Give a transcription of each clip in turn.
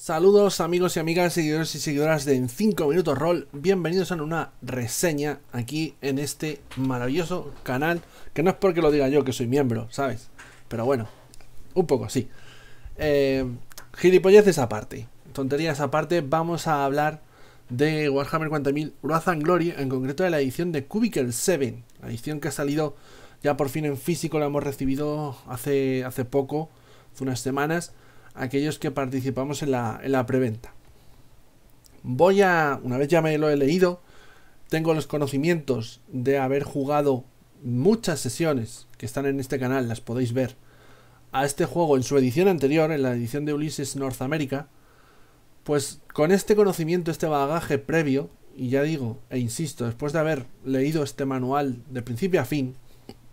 Saludos amigos y amigas, seguidores y seguidoras de En 5 Minutos Roll. Bienvenidos a una reseña aquí en este maravilloso canal. Que no es porque lo diga yo, que soy miembro, ¿sabes? Pero bueno, un poco sí. Gilipolleces aparte, tonterías aparte, vamos a hablar de Warhammer 40.000 Wrath and Glory, en concreto de la edición de Cubicle 7. La edición que ha salido ya por fin en físico, la hemos recibido hace poco, hace unas semanas, aquellos que participamos en la preventa. Una vez ya me lo he leído, tengo los conocimientos de haber jugado muchas sesiones que están en este canal, las podéis ver, a este juego en su edición anterior, en la edición de Ulises North America. Pues con este conocimiento, este bagaje previo, y ya digo e insisto, después de haber leído este manual de principio a fin,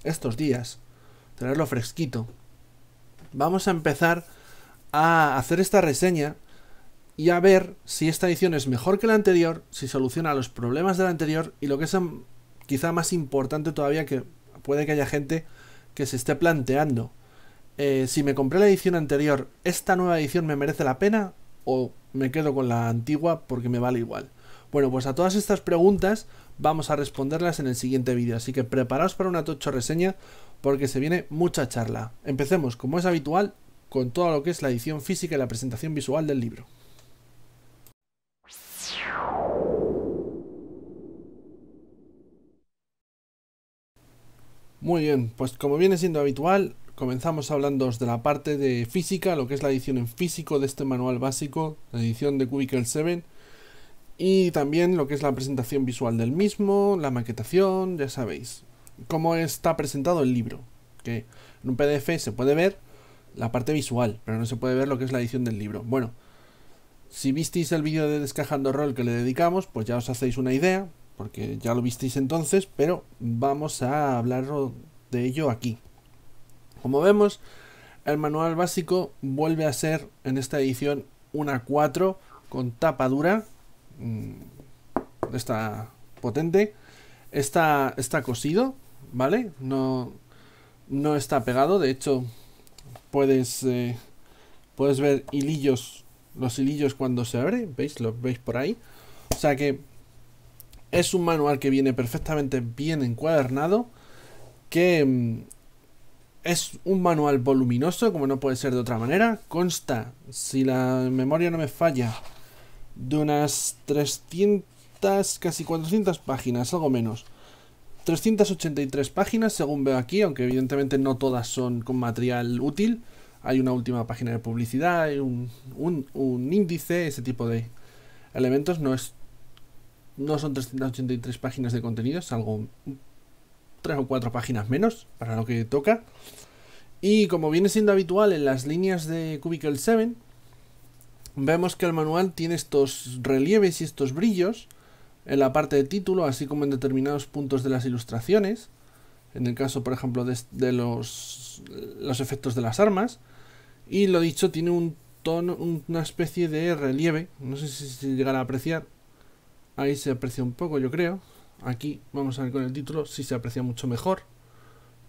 estos días, tenerlo fresquito, vamos a empezar a hacer esta reseña y a ver si esta edición es mejor que la anterior, si soluciona los problemas de la anterior, y lo que es quizá más importante todavía, que puede que haya gente que se esté planteando, si me compré la edición anterior, ¿esta nueva edición me merece la pena o me quedo con la antigua porque me vale igual? Bueno, pues a todas estas preguntas vamos a responderlas en el siguiente vídeo, así que preparaos para una tocho reseña porque se viene mucha charla. Empecemos, como es habitual, con todo lo que es la edición física y la presentación visual del libro. Muy bien, pues como viene siendo habitual, comenzamos hablando de la parte de física, lo que es la edición en físico de este manual básico, la edición de Cubicle 7, y también lo que es la presentación visual del mismo, la maquetación, ya sabéis, cómo está presentado el libro, que en un PDF se puede ver la parte visual, pero no se puede ver lo que es la edición del libro. Bueno, si visteis el vídeo de Descajando Roll que le dedicamos, pues ya os hacéis una idea, porque ya lo visteis entonces, pero vamos a hablar de ello aquí. Como vemos, el manual básico vuelve a ser en esta edición una 4 con tapa dura. Está potente. Está cosido, ¿vale? No está pegado, de hecho puedes ver hilillos, los hilillos cuando se abre, ¿veis? Los veis por ahí. O sea que es un manual que viene perfectamente bien encuadernado, que es un manual voluminoso, como no puede ser de otra manera. Consta, si la memoria no me falla, de unas 300, casi 400 páginas, algo menos. 383 páginas, según veo aquí, aunque evidentemente no todas son con material útil. Hay una última página de publicidad, hay un índice, ese tipo de elementos. No son 383 páginas de contenido, es algo 3 o 4 páginas menos para lo que toca. Y como viene siendo habitual en las líneas de Cubicle 7, vemos que el manual tiene estos relieves y estos brillos en la parte de título, así como en determinados puntos de las ilustraciones. En el caso, por ejemplo, de los efectos de las armas. Y lo dicho, tiene un tono, una especie de relieve. No sé si se llegará a apreciar. Ahí se aprecia un poco, yo creo. Aquí vamos a ver con el título, sí se aprecia mucho mejor.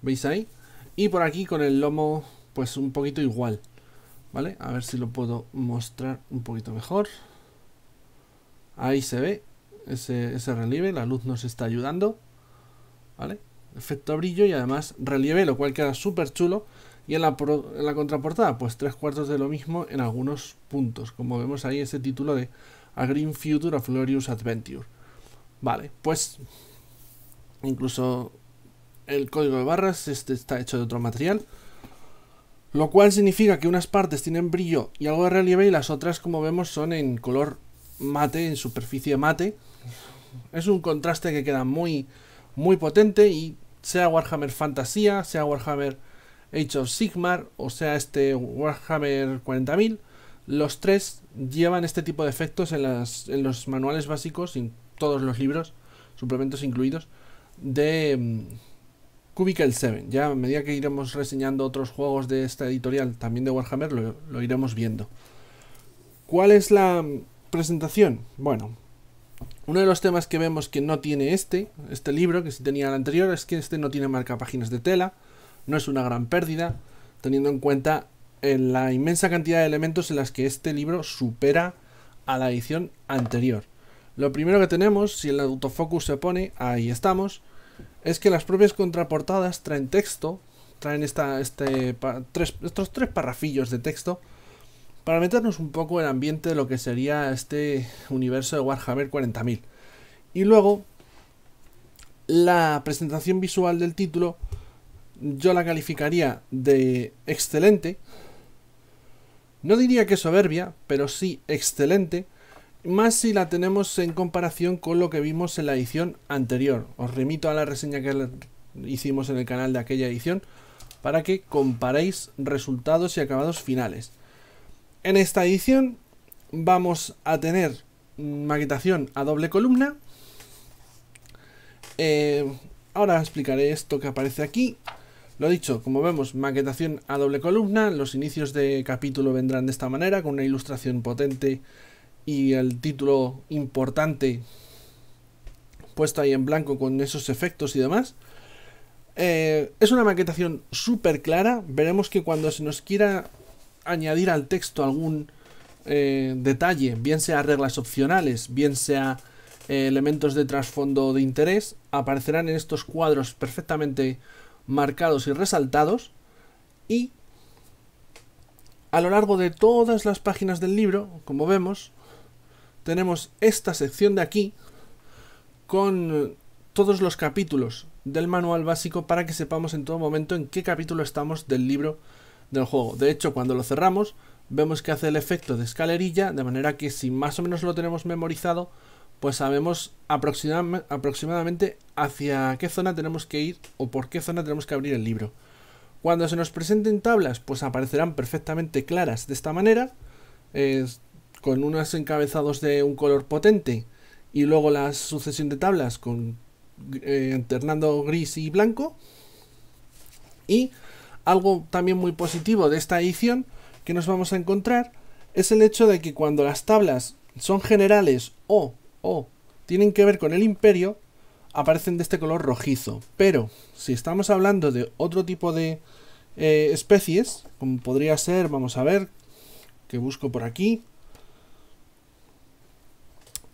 ¿Veis ahí? Y por aquí con el lomo, pues un poquito igual. ¿Vale? A ver si lo puedo mostrar un poquito mejor. Ahí se ve ese relieve, la luz nos está ayudando. ¿Vale? Efecto brillo y además relieve, lo cual queda súper chulo. Y en la contraportada, pues 3/4 de lo mismo en algunos puntos. Como vemos ahí ese título de A Green Future of Glorious Adventure. Vale, pues incluso el código de barras está hecho de otro material. Lo cual significa que unas partes tienen brillo y algo de relieve y las otras, como vemos, son en color mate, en superficie mate. Es un contraste que queda muy, muy potente, y sea Warhammer Fantasía, sea Warhammer Age of Sigmar o sea este Warhammer 40.000, los tres llevan este tipo de efectos en los manuales básicos, en todos los libros, suplementos incluidos, de Cubicle 7. Ya a medida que iremos reseñando otros juegos de esta editorial, también de Warhammer, lo iremos viendo. ¿Cuál es la presentación? Bueno, uno de los temas que vemos que no tiene este libro, que sí tenía el anterior, es que este no tiene marcapáginas de tela. No es una gran pérdida, teniendo en cuenta en la inmensa cantidad de elementos en las que este libro supera a la edición anterior. Lo primero que tenemos, si el autofocus se pone, ahí estamos, es que las propias contraportadas traen texto, traen estos tres parrafillos de texto para meternos un poco en el ambiente de lo que sería este universo de Warhammer 40.000. Y luego, la presentación visual del título yo la calificaría de excelente. No diría que soberbia, pero sí excelente, más si la tenemos en comparación con lo que vimos en la edición anterior. Os remito a la reseña que hicimos en el canal de aquella edición para que comparéis resultados y acabados finales. En esta edición vamos a tener maquetación a doble columna. Ahora explicaré esto que aparece aquí. Lo dicho, como vemos, maquetación a doble columna. Los inicios de capítulo vendrán de esta manera, con una ilustración potente y el título importante puesto ahí en blanco con esos efectos y demás. Es una maquetación súper clara. Veremos que cuando se nos quiera añadir al texto algún detalle, bien sea reglas opcionales, bien sea elementos de trasfondo de interés, aparecerán en estos cuadros perfectamente marcados y resaltados. Y a lo largo de todas las páginas del libro, como vemos, tenemos esta sección de aquí con todos los capítulos del manual básico para que sepamos en todo momento en qué capítulo estamos del libro del juego. De hecho, cuando lo cerramos, vemos que hace el efecto de escalerilla, de manera que si más o menos lo tenemos memorizado, pues sabemos aproximadamente hacia qué zona tenemos que ir o por qué zona tenemos que abrir el libro. Cuando se nos presenten tablas, pues aparecerán perfectamente claras de esta manera, con unos encabezados de un color potente y luego la sucesión de tablas con alternando gris y blanco. Y algo también muy positivo de esta edición que nos vamos a encontrar es el hecho de que cuando las tablas son generales o tienen que ver con el imperio, aparecen de este color rojizo. Pero si estamos hablando de otro tipo de especies, como podría ser, vamos a ver, que busco por aquí,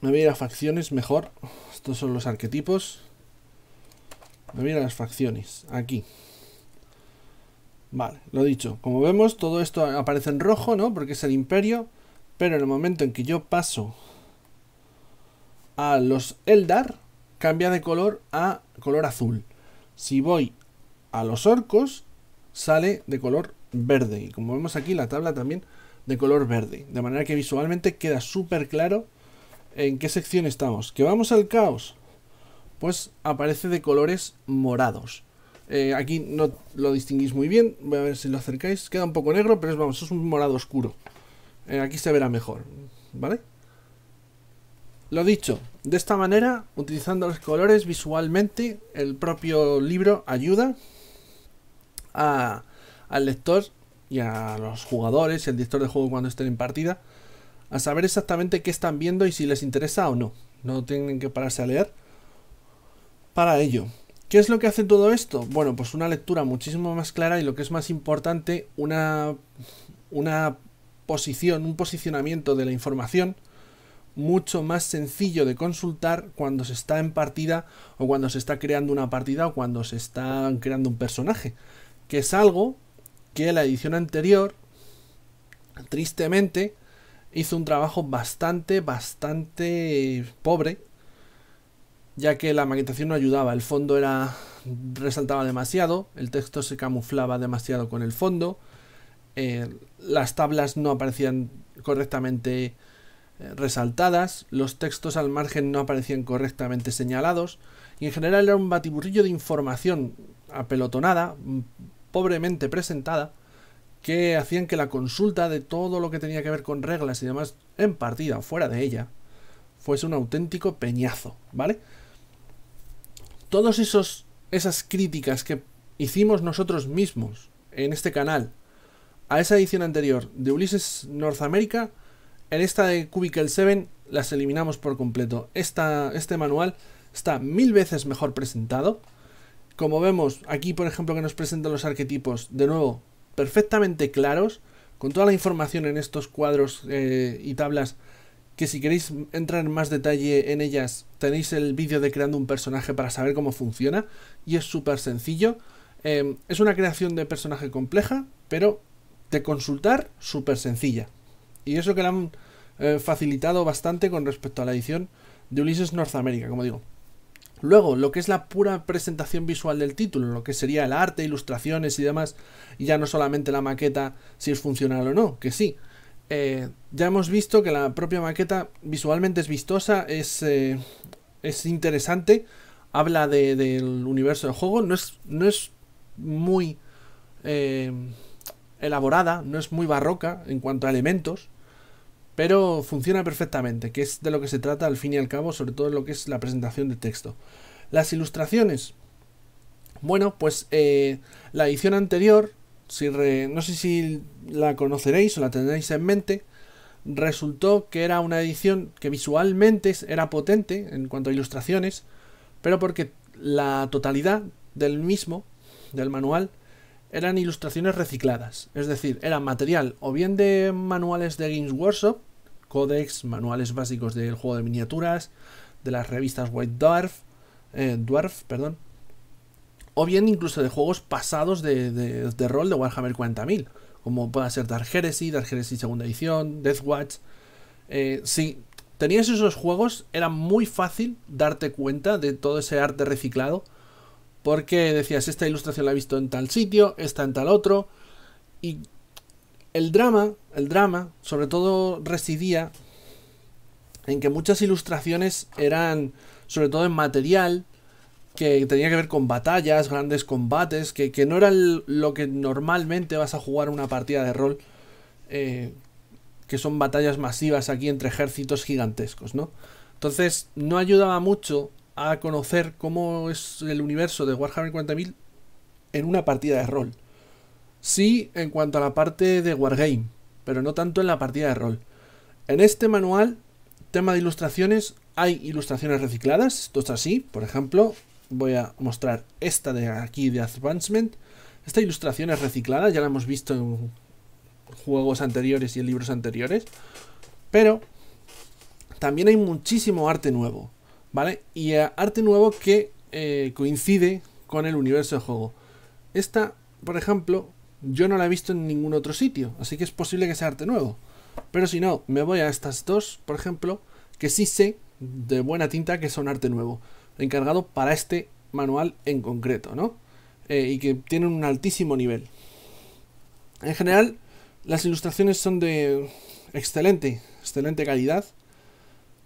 me voy a ir a facciones mejor. Estos son los arquetipos. Me voy a ir a las facciones, aquí. Vale, lo dicho, como vemos todo esto aparece en rojo, ¿no? Porque es el imperio, pero en el momento en que yo paso a los Eldar, cambia de color a color azul. Si voy a los orcos, sale de color verde. Y como vemos aquí, la tabla también de color verde. De manera que visualmente queda súper claro en qué sección estamos. ¿Que vamos al caos? Pues aparece de colores morados. Aquí no lo distinguís muy bien. Voy a ver si lo acercáis. Queda un poco negro, pero vamos, es un morado oscuro. Aquí se verá mejor, ¿vale? Lo dicho, de esta manera, utilizando los colores visualmente, el propio libro ayuda al lector y a los jugadores y al director de juego cuando estén en partida a saber exactamente qué están viendo y si les interesa o no. No tienen que pararse a leer para ello. ¿Qué es lo que hace todo esto? Bueno, pues una lectura muchísimo más clara y lo que es más importante, un posicionamiento de la información mucho más sencillo de consultar cuando se está en partida o cuando se está creando una partida o cuando se está creando un personaje, que es algo que la edición anterior tristemente hizo un trabajo bastante pobre, ya que la maquetación no ayudaba, el fondo resaltaba demasiado, el texto se camuflaba demasiado con el fondo, las tablas no aparecían correctamente resaltadas, los textos al margen no aparecían correctamente señalados y en general era un batiburrillo de información apelotonada, pobremente presentada, que hacían que la consulta de todo lo que tenía que ver con reglas y demás en partida o fuera de ella fuese un auténtico peñazo, ¿vale? Todas esas críticas que hicimos nosotros mismos en este canal a esa edición anterior de Ulises North America, en esta de Cubicle 7 las eliminamos por completo. Este manual está 1000 veces mejor presentado. Como vemos aquí, por ejemplo, que nos presentan los arquetipos, de nuevo, perfectamente claros, con toda la información en estos cuadros y tablas, que si queréis entrar en más detalle en ellas, tenéis el vídeo de creando un personaje para saber cómo funciona, y es súper sencillo. Es una creación de personaje compleja, pero de consultar súper sencilla. Y eso que la han facilitado bastante con respecto a la edición de Ulises Norteamérica, como digo. Luego, lo que es la pura presentación visual del título, lo que sería el arte, ilustraciones y demás, y ya no solamente la maqueta, si es funcional o no, que sí. Ya hemos visto que la propia maqueta visualmente es vistosa, es interesante, habla del universo del juego, no es muy elaborada, no es muy barroca en cuanto a elementos, pero funciona perfectamente, que es de lo que se trata al fin y al cabo, sobre todo en lo que es la presentación de texto. Las ilustraciones, bueno, pues la edición anterior, no sé si la conoceréis o la tendréis en mente, resultó que era una edición que visualmente era potente en cuanto a ilustraciones, pero porque la totalidad del manual, eran ilustraciones recicladas. Es decir, era material o bien de manuales de Games Workshop, códex, manuales básicos del juego de miniaturas, de las revistas White Dwarf, o bien incluso de juegos pasados de rol de Warhammer 40.000, como pueda ser Dark Heresy segunda edición, Deathwatch. Si tenías esos juegos, era muy fácil darte cuenta de todo ese arte reciclado, porque decías, esta ilustración la he visto en tal sitio, esta en tal otro, y el drama, sobre todo residía en que muchas ilustraciones eran, sobre todo en material, que tenía que ver con batallas, grandes combates, que no era lo que normalmente vas a jugar una partida de rol, que son batallas masivas aquí entre ejércitos gigantescos, ¿no? Entonces no ayudaba mucho a conocer cómo es el universo de Warhammer 40.000 en una partida de rol. Sí, en cuanto a la parte de Wargame, pero no tanto en la partida de rol. En este manual, tema de ilustraciones, hay ilustraciones recicladas, esto es así. Por ejemplo, voy a mostrar esta de aquí de Advancement. Esta ilustración es reciclada, ya la hemos visto en juegos anteriores y en libros anteriores, pero también hay muchísimo arte nuevo, ¿vale? Y arte nuevo que coincide con el universo del juego. Esta, por ejemplo, yo no la he visto en ningún otro sitio, así que es posible que sea arte nuevo. Pero si no, me voy a estas dos, por ejemplo, que sí sé de buena tinta que son arte nuevo, encargado para este manual en concreto, ¿no? Y que tienen un altísimo nivel. En general, las ilustraciones son de excelente calidad.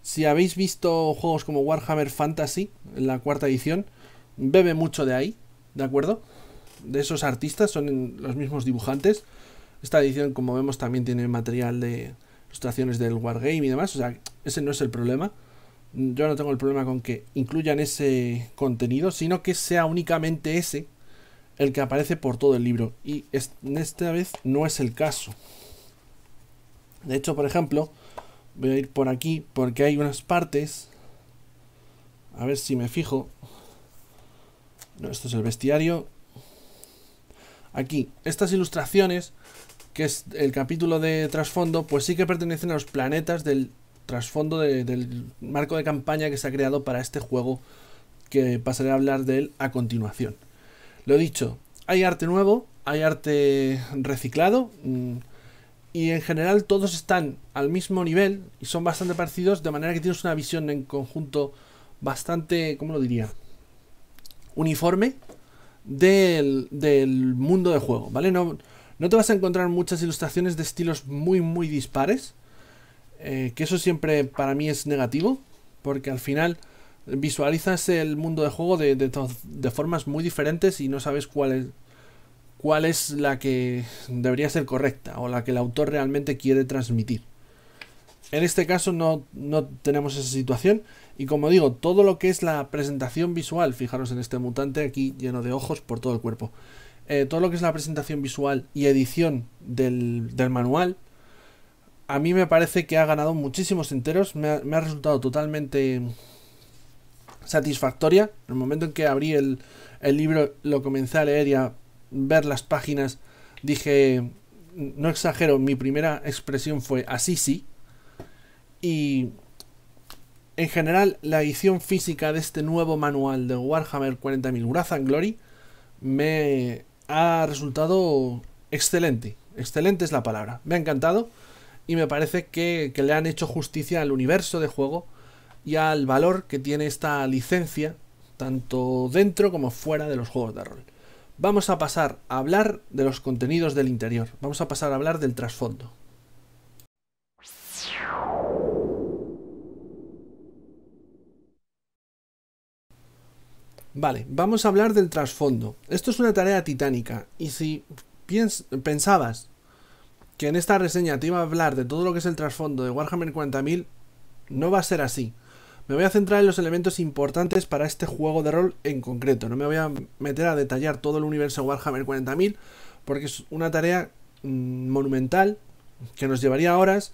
Si habéis visto juegos como Warhammer Fantasy, en la cuarta edición, bebe mucho de ahí, ¿de acuerdo? De esos artistas, son los mismos dibujantes. Esta edición, como vemos, también tiene material de ilustraciones del Wargame y demás, o sea, ese no es el problema. Yo no tengo el problema con que incluyan ese contenido, sino que sea únicamente ese el que aparece por todo el libro, y esta vez no es el caso. De hecho, por ejemplo, voy a ir por aquí porque hay unas partes, a ver si me fijo. No, esto es el bestiario. Aquí, estas ilustraciones, que es el capítulo de trasfondo, pues sí que pertenecen a los planetas del trasfondo del marco de campaña que se ha creado para este juego, que pasaré a hablar de él a continuación. Lo dicho, hay arte nuevo, hay arte reciclado, y en general todos están al mismo nivel y son bastante parecidos, de manera que tienes una visión en conjunto bastante, ¿cómo lo diría?, uniforme del mundo de juego, ¿vale? No te vas a encontrar muchas ilustraciones de estilos muy dispares, que eso siempre para mí es negativo, porque al final visualizas el mundo de juego de formas muy diferentes y no sabes cuál es la que debería ser correcta o la que el autor realmente quiere transmitir. En este caso no tenemos esa situación, y como digo, todo lo que es la presentación visual, fijaros en este mutante aquí lleno de ojos por todo el cuerpo, todo lo que es la presentación visual y edición del manual, a mí me parece que ha ganado muchísimos enteros, me ha resultado totalmente satisfactoria. En el momento en que abrí el libro, lo comencé a leer y a ver las páginas, dije, no exagero, mi primera expresión fue así sí. Y en general, la edición física de este nuevo manual de Warhammer 40.000 Wrath and Glory me ha resultado excelente. Excelente es la palabra. Me ha encantado y me parece que le han hecho justicia al universo de juego y al valor que tiene esta licencia, tanto dentro como fuera de los juegos de rol. Vamos a pasar a hablar de los contenidos del interior. Vamos a pasar a hablar del trasfondo. Vale, vamos a hablar del trasfondo. Esto es una tarea titánica. Y si pensabas que en esta reseña te iba a hablar de todo lo que es el trasfondo de Warhammer 40.000, no va a ser así. Me voy a centrar en los elementos importantes para este juego de rol en concreto. No me voy a meter a detallar todo el universo Warhammer 40.000 porque es una tarea monumental que nos llevaría horas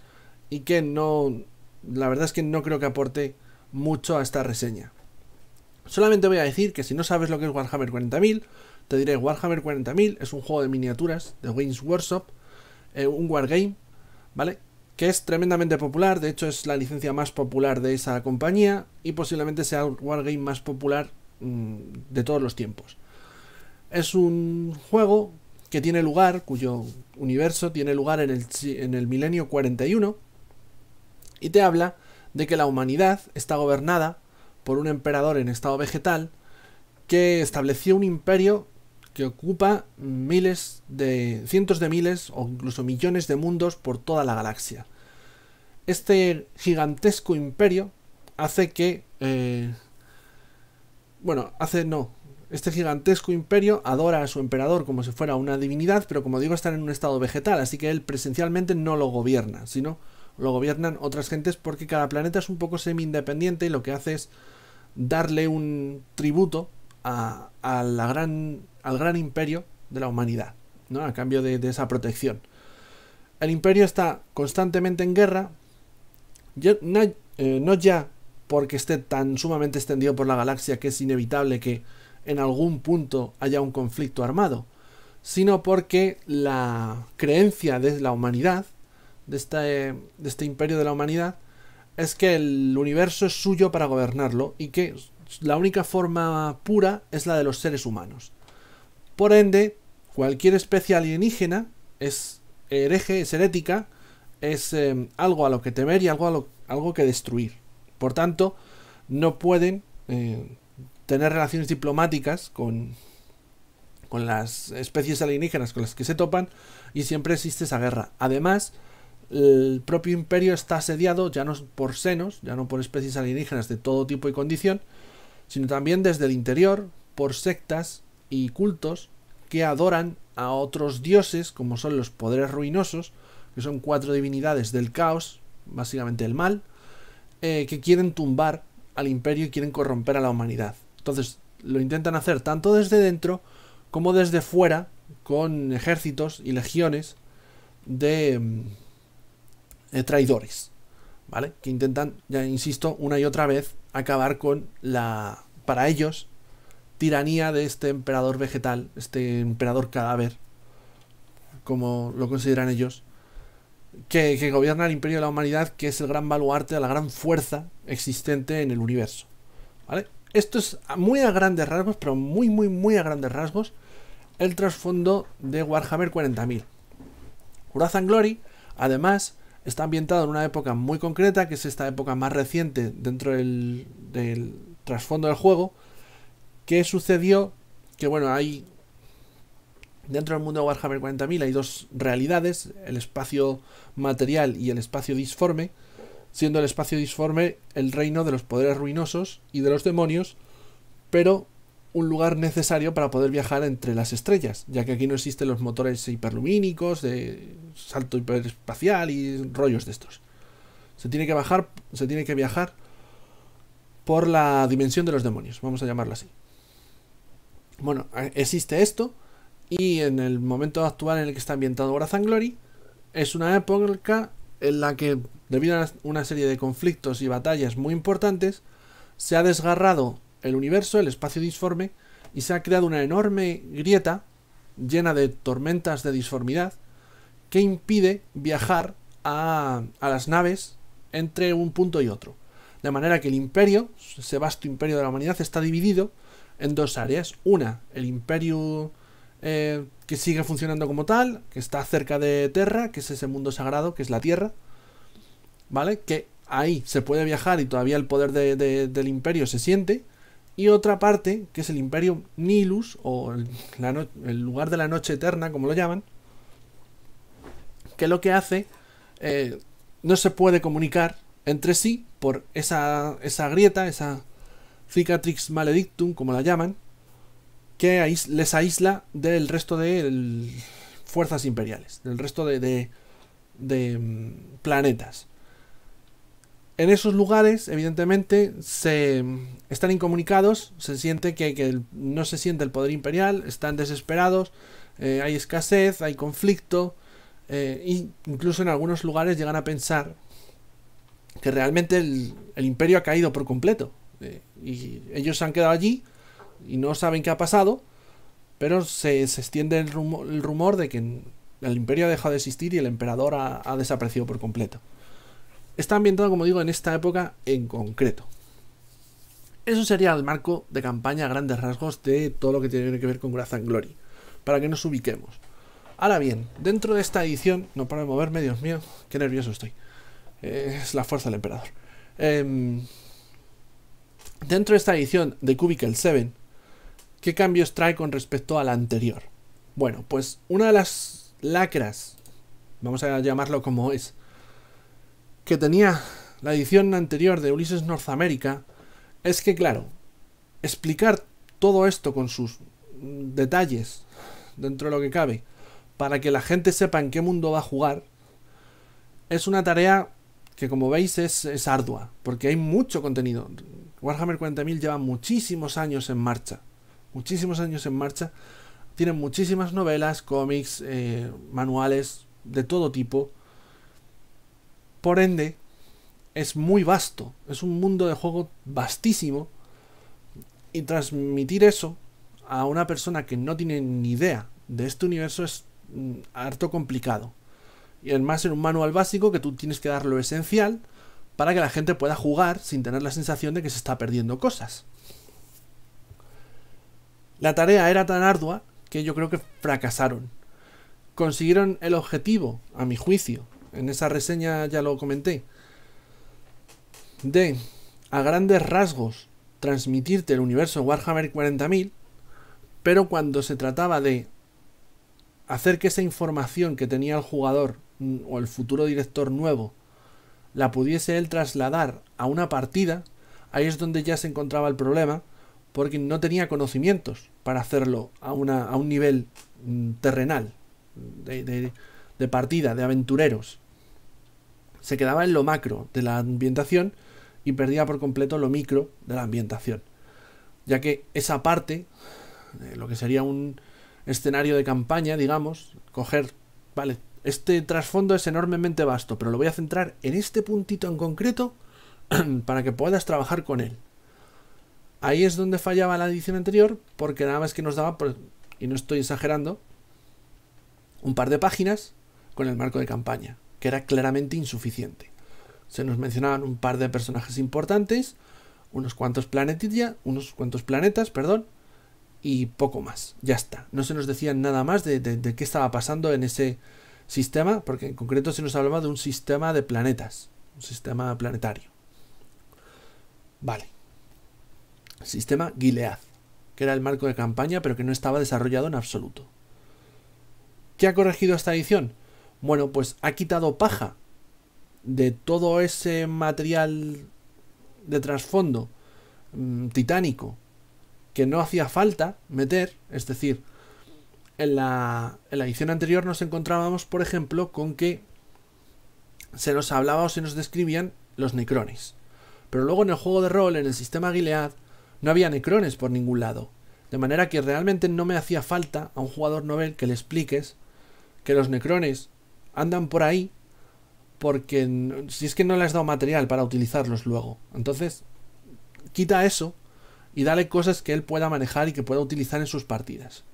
y que no... La verdad es que no creo que aporte mucho a esta reseña. Solamente voy a decir que si no sabes lo que es Warhammer 40.000, te diré Warhammer 40.000 es un juego de miniaturas de Games Workshop, un wargame, ¿vale? Que es tremendamente popular, de hecho es la licencia más popular de esa compañía y posiblemente sea el wargame más popular de todos los tiempos. Es un juego que tiene lugar, cuyo universo tiene lugar en el milenio 41 y te habla de que la humanidad está gobernada por un emperador en estado vegetal que estableció un imperio que ocupa cientos de miles o incluso millones de mundos por toda la galaxia. Este gigantesco imperio hace que... Este gigantesco imperio adora a su emperador como si fuera una divinidad, pero como digo, está en un estado vegetal, así que él presencialmente no lo gobierna, sino lo gobiernan otras gentes porque cada planeta es un poco semi-independiente y lo que hace es darle un tributo al gran imperio de la humanidad, ¿no? A cambio de esa protección. El imperio está constantemente en guerra, no ya porque esté tan sumamente extendido por la galaxia que es inevitable que en algún punto haya un conflicto armado, sino porque la creencia de la humanidad, de este imperio de la humanidad, es que el universo es suyo para gobernarlo y que la única forma pura es la de los seres humanos. Por ende, cualquier especie alienígena es hereje, es herética, es algo a lo que temer y algo que destruir. Por tanto, no pueden tener relaciones diplomáticas con las especies alienígenas con las que se topan y siempre existe esa guerra. Además, el propio imperio está asediado ya no por senos, ya no por especies alienígenas de todo tipo y condición, sino también desde el interior por sectas y cultos que adoran a otros dioses como son los poderes ruinosos, que son 4 divinidades del caos, básicamente el mal, que quieren tumbar al imperio y quieren corromper a la humanidad. Entonces lo intentan hacer tanto desde dentro como desde fuera con ejércitos y legiones de traidores, ¿vale? Que intentan, ya insisto, una y otra vez acabar con la, para ellos, tiranía de este emperador vegetal, este emperador cadáver, como lo consideran ellos, que gobierna el imperio de la humanidad, que es el gran baluarte, la gran fuerza existente en el universo, ¿vale? Esto es muy a grandes rasgos, pero muy a grandes rasgos, el trasfondo de Warhammer 40.000. Wrath and Glory, además, está ambientado en una época muy concreta, que es esta época más reciente dentro del trasfondo del juego, que sucedió que, bueno, hay dentro del mundo de Warhammer 40.000 hay dos realidades, el espacio material y el espacio disforme, siendo el espacio disforme el reino de los poderes ruinosos y de los demonios, pero un lugar necesario para poder viajar entre las estrellas, ya que aquí no existen los motores hiperlumínicos de salto hiperespacial y rollos de estos. Se tiene que viajar por la dimensión de los demonios, vamos a llamarlo así. Bueno, existe esto, y en el momento actual en el que está ambientado Wrath and Glory, es una época en la que, debido a una serie de conflictos y batallas muy importantes, se ha desgarrado el universo, el espacio disforme, y se ha creado una enorme grieta llena de tormentas de disformidad que impide viajar a las naves entre un punto y otro. De manera que el imperio, ese vasto imperio de la humanidad, está dividido en dos áreas. Una, el imperio que sigue funcionando como tal, que está cerca de Terra, que es ese mundo sagrado, que es la Tierra, ¿vale? Que ahí se puede viajar y todavía el poder del imperio se siente. Y otra parte, que es el imperio Nilus, o el lugar de la noche eterna, como lo llaman, que lo que hace, no se puede comunicar entre sí por esa grieta, esa cicatrix maledictum, como la llaman, que les aísla del resto de fuerzas imperiales, del resto de planetas. En esos lugares, evidentemente, están incomunicados, se siente que no se siente el poder imperial, están desesperados, hay escasez, hay conflicto, e incluso en algunos lugares llegan a pensar que realmente el imperio ha caído por completo, y ellos se han quedado allí y no saben qué ha pasado, pero se extiende el rumor de que el imperio ha dejado de existir y el emperador ha desaparecido por completo. Está ambientado, como digo, en esta época en concreto. Eso sería el marco de campaña a grandes rasgos de todo lo que tiene que ver con Wrath and Glory, para que nos ubiquemos. Ahora bien, dentro de esta edición, no paro de moverme, Dios mío, qué nervioso estoy. Es la fuerza del emperador. Dentro de esta edición de Cubicle 7, ¿qué cambios trae con respecto a la anterior? Bueno, pues una de las lacras, vamos a llamarlo como es, que tenía la edición anterior de Ulises North America, es que, claro, explicar todo esto con sus detalles, dentro de lo que cabe, para que la gente sepa en qué mundo va a jugar, es una tarea que, como veis, es ardua, porque hay mucho contenido. Warhammer 40.000 lleva muchísimos años en marcha, tienen muchísimas novelas, cómics, manuales, de todo tipo. Por ende, es muy vasto, es un mundo de juego vastísimo, y transmitir eso a una persona que no tiene ni idea de este universo es harto complicado. Y además en un manual básico que tú tienes que dar lo esencial para que la gente pueda jugar sin tener la sensación de que se está perdiendo cosas. La tarea era tan ardua que yo creo que fracasaron. Consiguieron el objetivo, a mi juicio, en esa reseña ya lo comenté, de, a grandes rasgos, transmitirte el universo Warhammer 40.000, pero cuando se trataba de hacer que esa información que tenía el jugador o el futuro director nuevo la pudiese él trasladar a una partida, ahí es donde ya se encontraba el problema, porque no tenía conocimientos para hacerlo a un nivel terrenal, de partida, de aventureros. Se quedaba en lo macro de la ambientación y perdía por completo lo micro de la ambientación, ya que esa parte, lo que sería un escenario de campaña, digamos, coger, vale, este trasfondo es enormemente vasto, pero lo voy a centrar en este puntito en concreto para que puedas trabajar con él. Ahí es donde fallaba la edición anterior, porque nada más que nos daba, y no estoy exagerando, un par de páginas con el marco de campaña, que era claramente insuficiente. Se nos mencionaban un par de personajes importantes, unos cuantos planetas, y poco más. Ya está. No se nos decía nada más de qué estaba pasando en ese sistema, porque en concreto se nos hablaba de un sistema de planetas, un sistema planetario. Vale. Sistema Gilead, que era el marco de campaña, pero que no estaba desarrollado en absoluto. ¿Qué ha corregido esta edición? Bueno, pues ha quitado paja de todo ese material de trasfondo titánico que no hacía falta meter. Es decir, en la edición anterior nos encontrábamos, por ejemplo, con que se nos hablaba o se nos describían los necrones, pero luego en el juego de rol, en el sistema Gilead, no había necrones por ningún lado, de manera que realmente no me hacía falta a un jugador novel que le expliques que los necrones andan por ahí, porque si es que no le has dado material para utilizarlos luego. Entonces, quita eso y dale cosas que él pueda manejar y que pueda utilizar en sus partidas.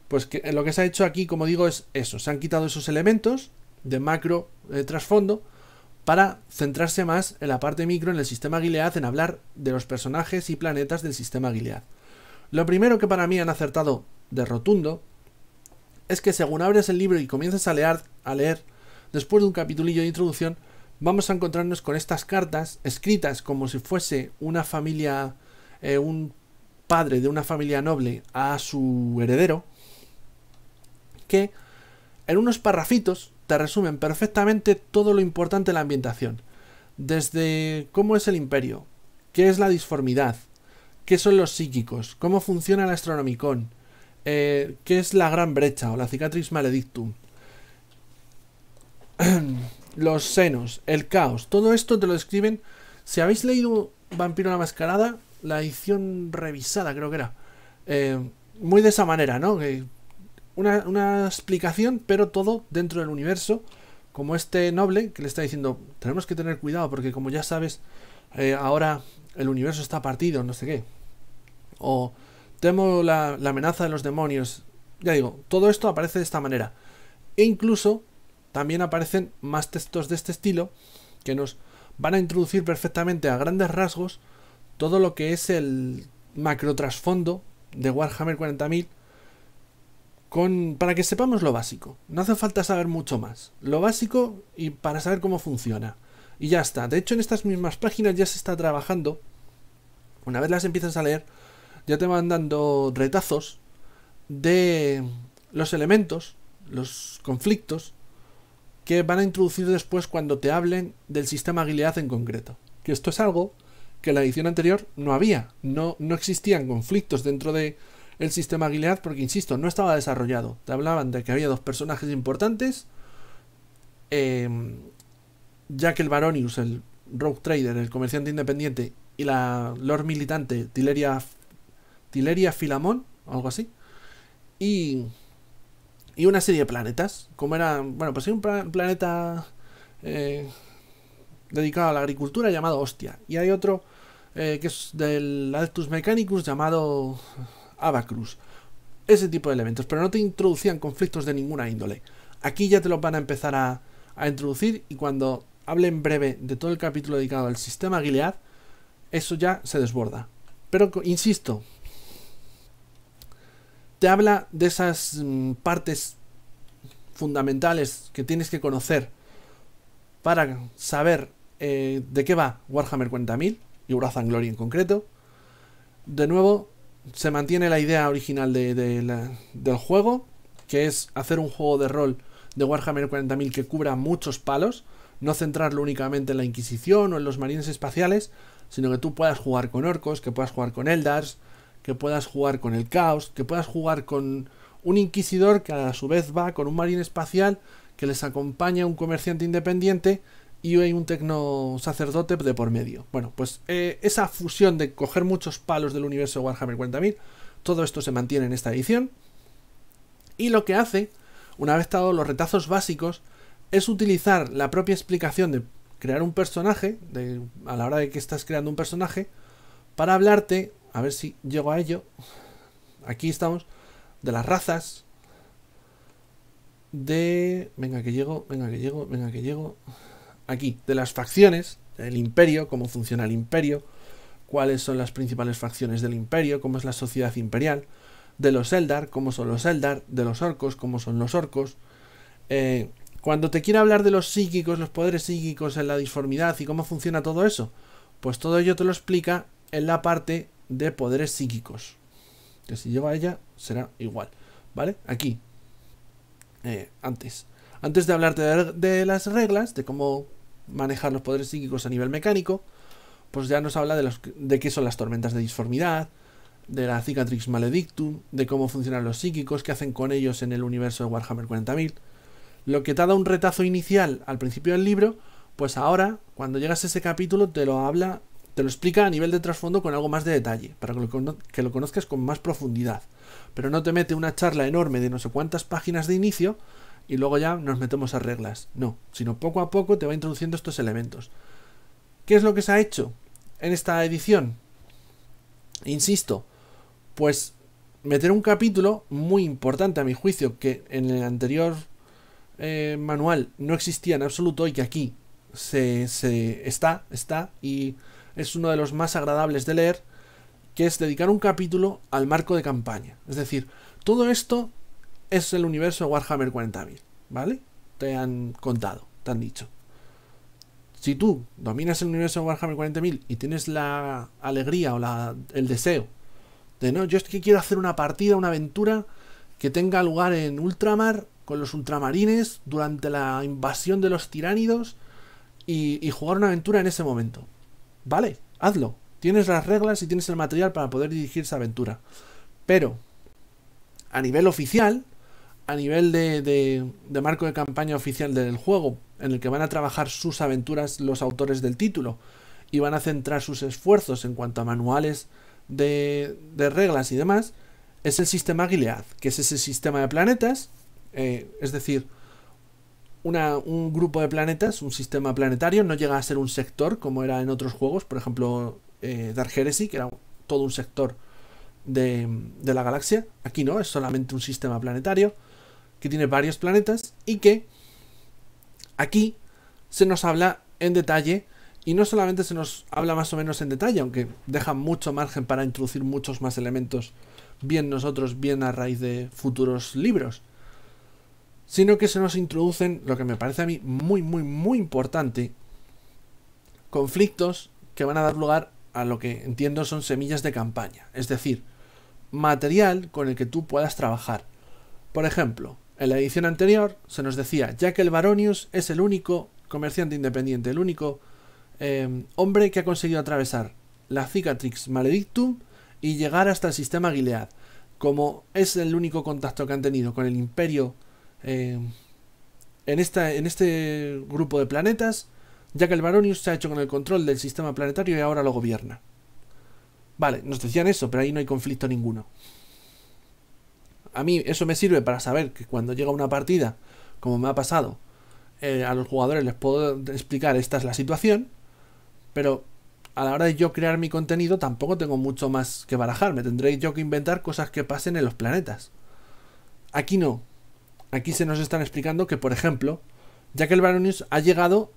Pues que lo que se ha hecho aquí, como digo, es eso. Se han quitado esos elementos de macro trasfondo para centrarse más en la parte micro, en el sistema Gilead, en hablar de los personajes y planetas del sistema Gilead. Lo primero que para mí han acertado de rotundo es que según abres el libro y comienzas a leer después de un capitulillo de introducción, vamos a encontrarnos con estas cartas escritas como si fuese una familia, un padre de una familia noble a su heredero, que en unos parrafitos te resumen perfectamente todo lo importante de la ambientación. Desde cómo es el imperio, qué es la disformidad, qué son los psíquicos, cómo funciona el Astronomicon, qué es la Gran Brecha o la Cicatrix Maledictum, los senos, el caos, todo esto te lo describen. Si habéis leído Vampiro la Mascarada, la edición revisada creo que era, muy de esa manera, ¿no? Una explicación, pero todo dentro del universo, como este noble que le está diciendo, tenemos que tener cuidado porque como ya sabes, ahora el universo está partido, no sé qué, o temo la amenaza de los demonios. Ya digo, todo esto aparece de esta manera, e incluso también aparecen más textos de este estilo que nos van a introducir perfectamente a grandes rasgos todo lo que es el macro trasfondo de Warhammer 40.000, para que sepamos lo básico. No hace falta saber mucho más. Lo básico y para saber cómo funciona. Y ya está. De hecho, en estas mismas páginas ya se está trabajando. Una vez las empiezas a leer, ya te van dando retazos de los elementos, los conflictos que van a introducir después cuando te hablen del sistema Gilead en concreto. Que esto es algo que en la edición anterior no había. No existían conflictos dentro de el sistema Gilead porque, insisto, no estaba desarrollado. Te hablaban de que había dos personajes importantes, Jack el Baronius, el Rogue Trader, el comerciante independiente, y la Lord Militante Tileria Filamón, algo así, y una serie de planetas, como era, bueno, pues hay un planeta dedicado a la agricultura llamado Hostia, y hay otro que es del Altus Mechanicus llamado Abacrus. Ese tipo de elementos, pero no te introducían conflictos de ninguna índole. Aquí ya te los van a empezar a introducir, y cuando hable en breve de todo el capítulo dedicado al sistema Gilead, eso ya se desborda. Pero insisto, te habla de esas partes fundamentales que tienes que conocer para saber de qué va Warhammer 40.000 y Wrath and Glory en concreto. De nuevo, se mantiene la idea original del juego, que es hacer un juego de rol de Warhammer 40.000 que cubra muchos palos, no centrarlo únicamente en la Inquisición o en los marines espaciales, sino que tú puedas jugar con orcos, que puedas jugar con Eldars, que puedas jugar con el caos, que puedas jugar con un inquisidor que a su vez va con un marine espacial, que les acompaña un comerciante independiente y hay un tecno sacerdote de por medio. Bueno, pues esa fusión de coger muchos palos del universo de Warhammer 40.000, todo esto se mantiene en esta edición, y lo que hace, una vez dados los retazos básicos, es utilizar la propia explicación de crear un personaje, a la hora de que estás creando un personaje, para hablarte, a ver si llego a ello, aquí estamos, de las razas, venga que llego, aquí, de las facciones, el imperio, cómo funciona el imperio, cuáles son las principales facciones del imperio, cómo es la sociedad imperial, de los Eldar, cómo son los Eldar, de los orcos, cómo son los orcos. Cuando te quiera hablar de los psíquicos, los poderes psíquicos en la disformidad y cómo funciona todo eso, pues todo ello te lo explica en la parte de poderes psíquicos, que si llego a ella será igual, ¿vale? Aquí, antes de hablarte de las reglas, de cómo manejar los poderes psíquicos a nivel mecánico, pues ya nos habla de qué son las tormentas de disformidad, de la Cicatrix Maledictum, de cómo funcionan los psíquicos, qué hacen con ellos en el universo de Warhammer 40.000. Lo que te ha dado un retazo inicial al principio del libro, pues ahora, cuando llegas a ese capítulo, te lo explica a nivel de trasfondo con algo más de detalle, para que lo conozcas con más profundidad. Pero no te mete una charla enorme de no sé cuántas páginas de inicio y luego ya nos metemos a reglas. No, sino poco a poco te va introduciendo estos elementos. ¿Qué es lo que se ha hecho en esta edición? Insisto, pues meter un capítulo muy importante a mi juicio, que en el anterior manual no existía en absoluto y que aquí está y es uno de los más agradables de leer, que es dedicar un capítulo al marco de campaña. Es decir, todo esto es el universo de Warhammer 40.000, ¿vale? Te han contado, te han dicho. Si tú dominas el universo de Warhammer 40.000 y tienes la alegría o el deseo de, no, yo es que quiero hacer una partida, una aventura que tenga lugar en ultramar, con los ultramarines, durante la invasión de los tiránidos, y jugar una aventura en ese momento. Vale, hazlo. Tienes las reglas y tienes el material para poder dirigir esa aventura. Pero, a nivel oficial, a nivel de marco de campaña oficial del juego, en el que van a trabajar sus aventuras los autores del título, y van a centrar sus esfuerzos en cuanto a manuales de reglas y demás, es el sistema Gilead, que es ese sistema de planetas, es decir, un grupo de planetas, un sistema planetario. No llega a ser un sector como era en otros juegos, por ejemplo Dark Heresy, que era todo un sector de la galaxia. Aquí no, es solamente un sistema planetario que tiene varios planetas y que aquí se nos habla en detalle, y no solamente se nos habla más o menos en detalle, aunque deja mucho margen para introducir muchos más elementos, bien nosotros, bien a raíz de futuros libros, sino que se nos introducen, lo que me parece a mí muy, muy, muy importante, conflictos que van a dar lugar a lo que entiendo son semillas de campaña, es decir, material con el que tú puedas trabajar. Por ejemplo, en la edición anterior se nos decía, Jack el Baronius es el único comerciante independiente, el único hombre que ha conseguido atravesar la Cicatrix Maledictum y llegar hasta el sistema Gilead. Como es el único contacto que han tenido con el Imperio en este grupo de planetas, Jack el Baronius se ha hecho con el control del sistema planetario y ahora lo gobierna. Vale, nos decían eso, pero ahí no hay conflicto ninguno. A mí eso me sirve para saber que cuando llega una partida, como me ha pasado, a los jugadores les puedo explicar esta es la situación, pero a la hora de yo crear mi contenido tampoco tengo mucho más que barajar. Me tendré yo que inventar cosas que pasen en los planetas. Aquí no. Aquí se nos están explicando que, por ejemplo, Jack el Baronius ha llegado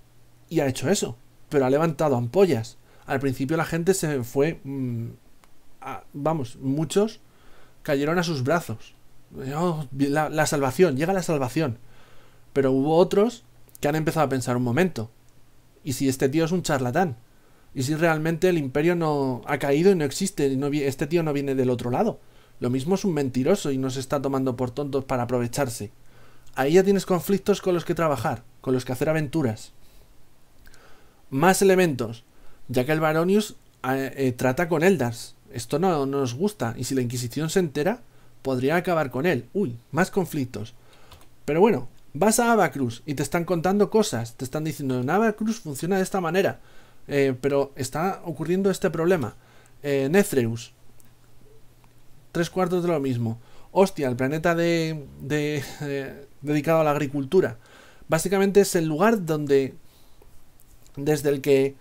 y ha hecho eso, pero ha levantado ampollas. Al principio la gente se fue... muchos cayeron a sus brazos. Oh, la salvación, llega la salvación. Pero hubo otros que han empezado a pensar, un momento, ¿y si este tío es un charlatán? ¿Y si realmente el imperio no ha caído y no existe? Este tío no viene del otro lado. Lo mismo es un mentiroso y nos está tomando por tontos para aprovecharse. Ahí ya tienes conflictos con los que trabajar, con los que hacer aventuras. Más elementos. Ya que el Baronius trata con Eldars. Esto no nos gusta. Y si la Inquisición se entera, podría acabar con él. Uy, más conflictos. Pero bueno, vas a Abacrus y te están contando cosas. Te están diciendo, en Abacrus funciona de esta manera. Pero está ocurriendo este problema. Nethreus. 3/4 de lo mismo. Hostia, el planeta dedicado a la agricultura. Básicamente es el lugar desde el que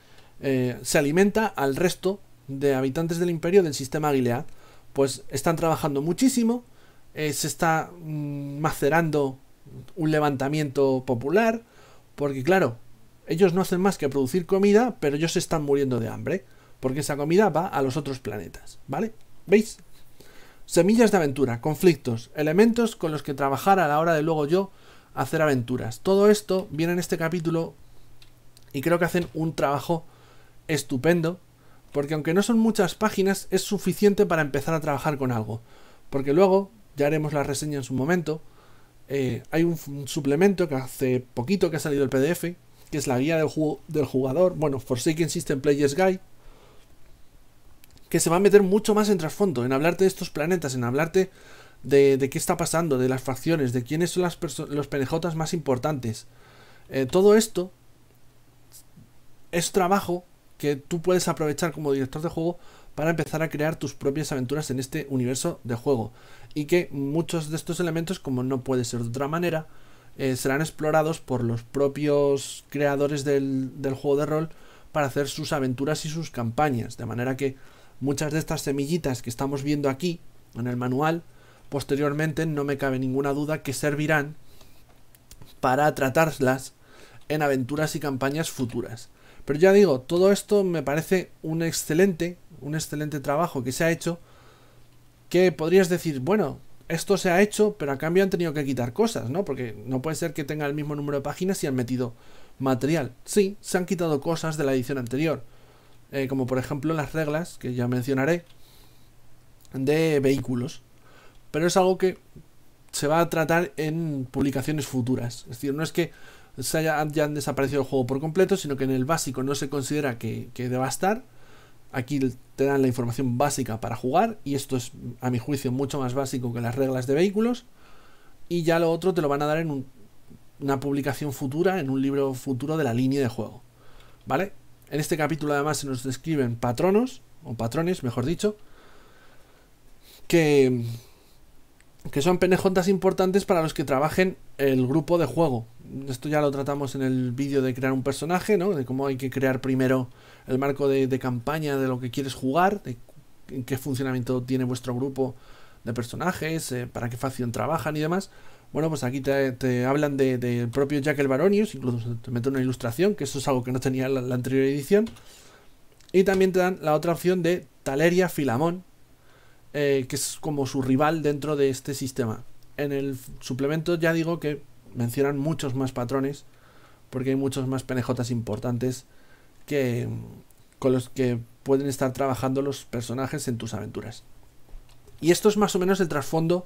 se alimenta al resto de habitantes del imperio del sistema Gilead. Pues están trabajando muchísimo. Se está macerando un levantamiento popular. Porque claro, ellos no hacen más que producir comida, pero ellos se están muriendo de hambre. Porque esa comida va a los otros planetas. ¿Vale? ¿Veis? Semillas de aventura, conflictos, elementos con los que trabajar a la hora de luego yo hacer aventuras. Todo esto viene en este capítulo y creo que hacen un trabajo estupendo, porque aunque no son muchas páginas, es suficiente para empezar a trabajar con algo. Porque luego, ya haremos la reseña en su momento, hay un suplemento que hace poquito que ha salido el PDF, que es la guía del jugador, bueno, Forsaken System Player's Guide, que se va a meter mucho más en trasfondo, en hablarte de estos planetas, en hablarte de qué está pasando, de las facciones, de quiénes son los PNJs más importantes. Todo esto es trabajo que tú puedes aprovechar como director de juego para empezar a crear tus propias aventuras en este universo de juego. Y que muchos de estos elementos, como no puede ser de otra manera, serán explorados por los propios creadores del juego de rol para hacer sus aventuras y sus campañas. De manera que muchas de estas semillitas que estamos viendo aquí en el manual, posteriormente no me cabe ninguna duda que servirán para tratarlas en aventuras y campañas futuras. Pero ya digo, todo esto me parece un excelente trabajo que se ha hecho, que podrías decir, bueno, esto se ha hecho, pero a cambio han tenido que quitar cosas, ¿no? Porque no puede ser que tenga el mismo número de páginas y han metido material. Sí, se han quitado cosas de la edición anterior, como por ejemplo las reglas, que ya mencionaré, de vehículos. Pero es algo que se va a tratar en publicaciones futuras. Es decir, no es que ya han desaparecido el juego por completo, sino que en el básico no se considera que deba estar. Aquí te dan la información básica para jugar, y esto es, a mi juicio, mucho más básico que las reglas de vehículos. Y ya lo otro te lo van a dar en una publicación futura, en un libro futuro de la línea de juego, ¿vale? En este capítulo además se nos describen patronos, o patrones, mejor dicho, que son penejotas importantes para los que trabajen el grupo de juego. Esto ya lo tratamos en el vídeo de crear un personaje, ¿no? De cómo hay que crear primero el marco de campaña de lo que quieres jugar, de en qué funcionamiento tiene vuestro grupo de personajes, para qué facción trabajan y demás. Bueno, pues aquí te hablan del propio Jack el Baronius, incluso te mete una ilustración, que eso es algo que no tenía la anterior edición. Y también te dan la otra opción de Taleria Filamón, que es como su rival dentro de este sistema. En el suplemento ya digo que mencionan muchos más patrones, porque hay muchos más penejotas importantes con los que pueden estar trabajando los personajes en tus aventuras. Y esto es más o menos el trasfondo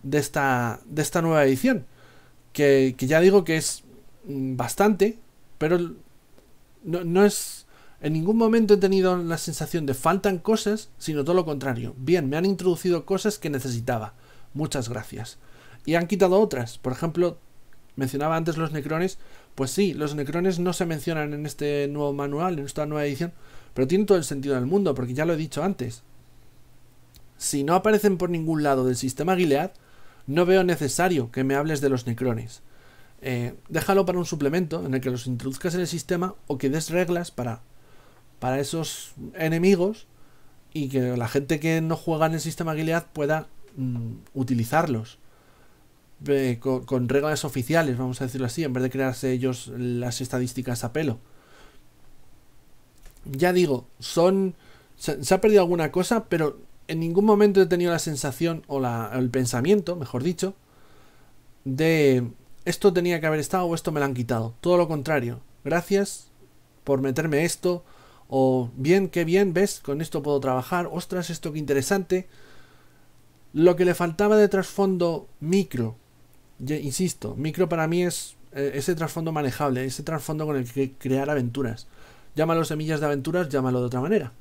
de esta nueva edición, que ya digo que es bastante, pero no es... En ningún momento he tenido la sensación de faltan cosas, sino todo lo contrario. Bien, me han introducido cosas que necesitaba. Muchas gracias. Y han quitado otras. Por ejemplo, mencionaba antes los necrones. Pues sí, los necrones no se mencionan en este nuevo manual, en esta nueva edición, pero tienen todo el sentido del mundo, porque ya lo he dicho antes. Si no aparecen por ningún lado del sistema Gilead, no veo necesario que me hables de los necrones. Déjalo para un suplemento en el que los introduzcas en el sistema, o que des reglas para esos enemigos, y que la gente que no juega en el sistema Gilead pueda utilizarlos con reglas oficiales, vamos a decirlo así, en vez de crearse ellos las estadísticas a pelo. Ya digo, se ha perdido alguna cosa, pero en ningún momento he tenido la sensación, o el pensamiento, mejor dicho, de esto tenía que haber estado o esto me lo han quitado. Todo lo contrario. Gracias por meterme esto. O bien, qué bien, ves, con esto puedo trabajar. Ostras, esto qué interesante. Lo que le faltaba de trasfondo micro, insisto, micro para mí es ese trasfondo manejable, ese trasfondo con el que crear aventuras. Llámalo semillas de aventuras, llámalo de otra manera.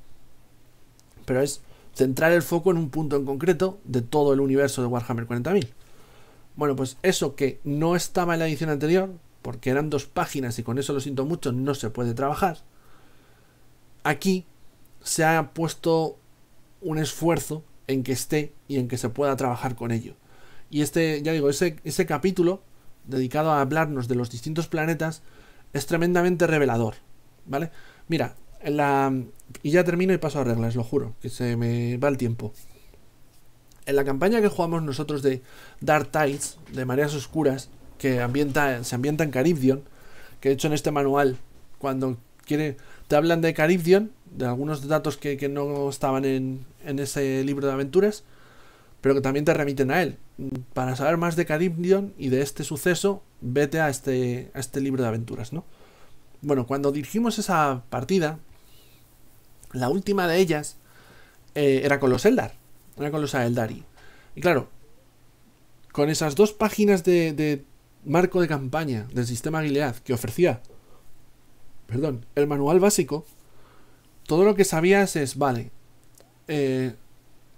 Pero es centrar el foco en un punto en concreto de todo el universo de Warhammer 40.000. Bueno, pues eso que no estaba en la edición anterior, porque eran 2 páginas y con eso lo siento mucho, no se puede trabajar. Aquí se ha puesto un esfuerzo en que esté y en que se pueda trabajar con ello. Y ya digo, ese capítulo dedicado a hablarnos de los distintos planetas es tremendamente revelador, ¿vale? Mira, y ya termino y paso a reglas, lo juro, que se me va el tiempo. En la campaña que jugamos nosotros de Dark Tides, de Mareas Oscuras, que se ambienta en Caribdion, que de hecho en este manual, cuando te hablan de Caribdion, de algunos datos que no estaban en ese libro de aventuras, pero que también te remiten a él. Para saber más de Caribdion y de este suceso, vete a este libro de aventuras, ¿no? Bueno, cuando dirigimos esa partida, la última de ellas era con los Eldar, era con los Aeldari. Y claro, con esas 2 páginas de marco de campaña del sistema Gilead que ofrecía el manual básico, todo lo que sabías es, vale,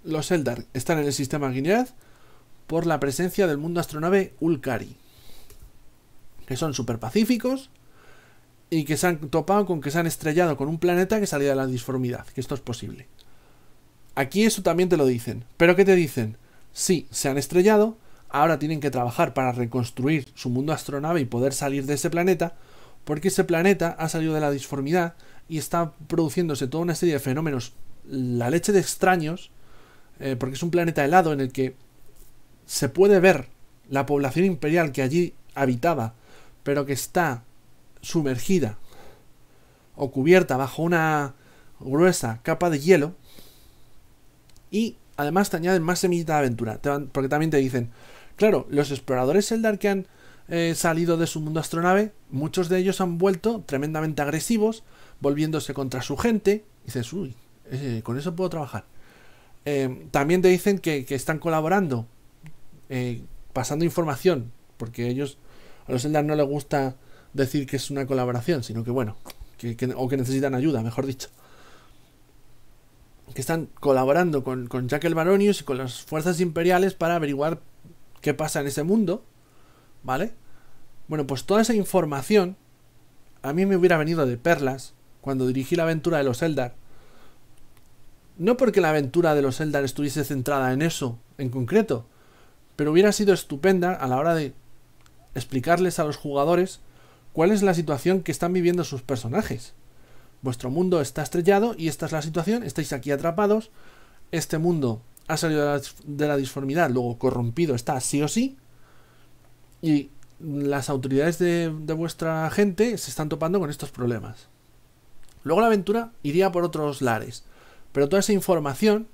los Eldar están en el sistema Gilead por la presencia del mundo astronave Ulcari, que son súper pacíficos y que se han topado con que se han estrellado con un planeta que salía de la disformidad, que esto es posible. Aquí eso también te lo dicen, pero ¿qué te dicen? Sí, se han estrellado, ahora tienen que trabajar para reconstruir su mundo astronave y poder salir de ese planeta, porque ese planeta ha salido de la disformidad y está produciéndose toda una serie de fenómenos, la leche de extraños, porque es un planeta helado en el que se puede ver la población imperial que allí habitaba, pero que está sumergida o cubierta bajo una gruesa capa de hielo. Y además te añaden más semillita de aventura, porque también te dicen, claro, los exploradores Eldar que han salido de su mundo astronave, muchos de ellos han vuelto tremendamente agresivos, volviéndose contra su gente. Y dices, uy, con eso puedo trabajar. También te dicen que están colaborando, pasando información, porque a los Eldar no les gusta decir que es una colaboración, sino que bueno, o que necesitan ayuda, mejor dicho. Que están colaborando con Jack el Baronius y con las fuerzas imperiales para averiguar qué pasa en ese mundo, ¿vale? Bueno, pues toda esa información a mí me hubiera venido de perlas cuando dirigí la aventura de los Eldar. No porque la aventura de los Eldar estuviese centrada en eso en concreto, pero hubiera sido estupenda a la hora de explicarles a los jugadores cuál es la situación que están viviendo sus personajes. Vuestro mundo está estrellado y esta es la situación, estáis aquí atrapados, este mundo ha salido de la disformidad, luego corrompido está sí o sí, y las autoridades de vuestra gente se están topando con estos problemas. Luego la aventura iría por otros lares, pero toda esa información,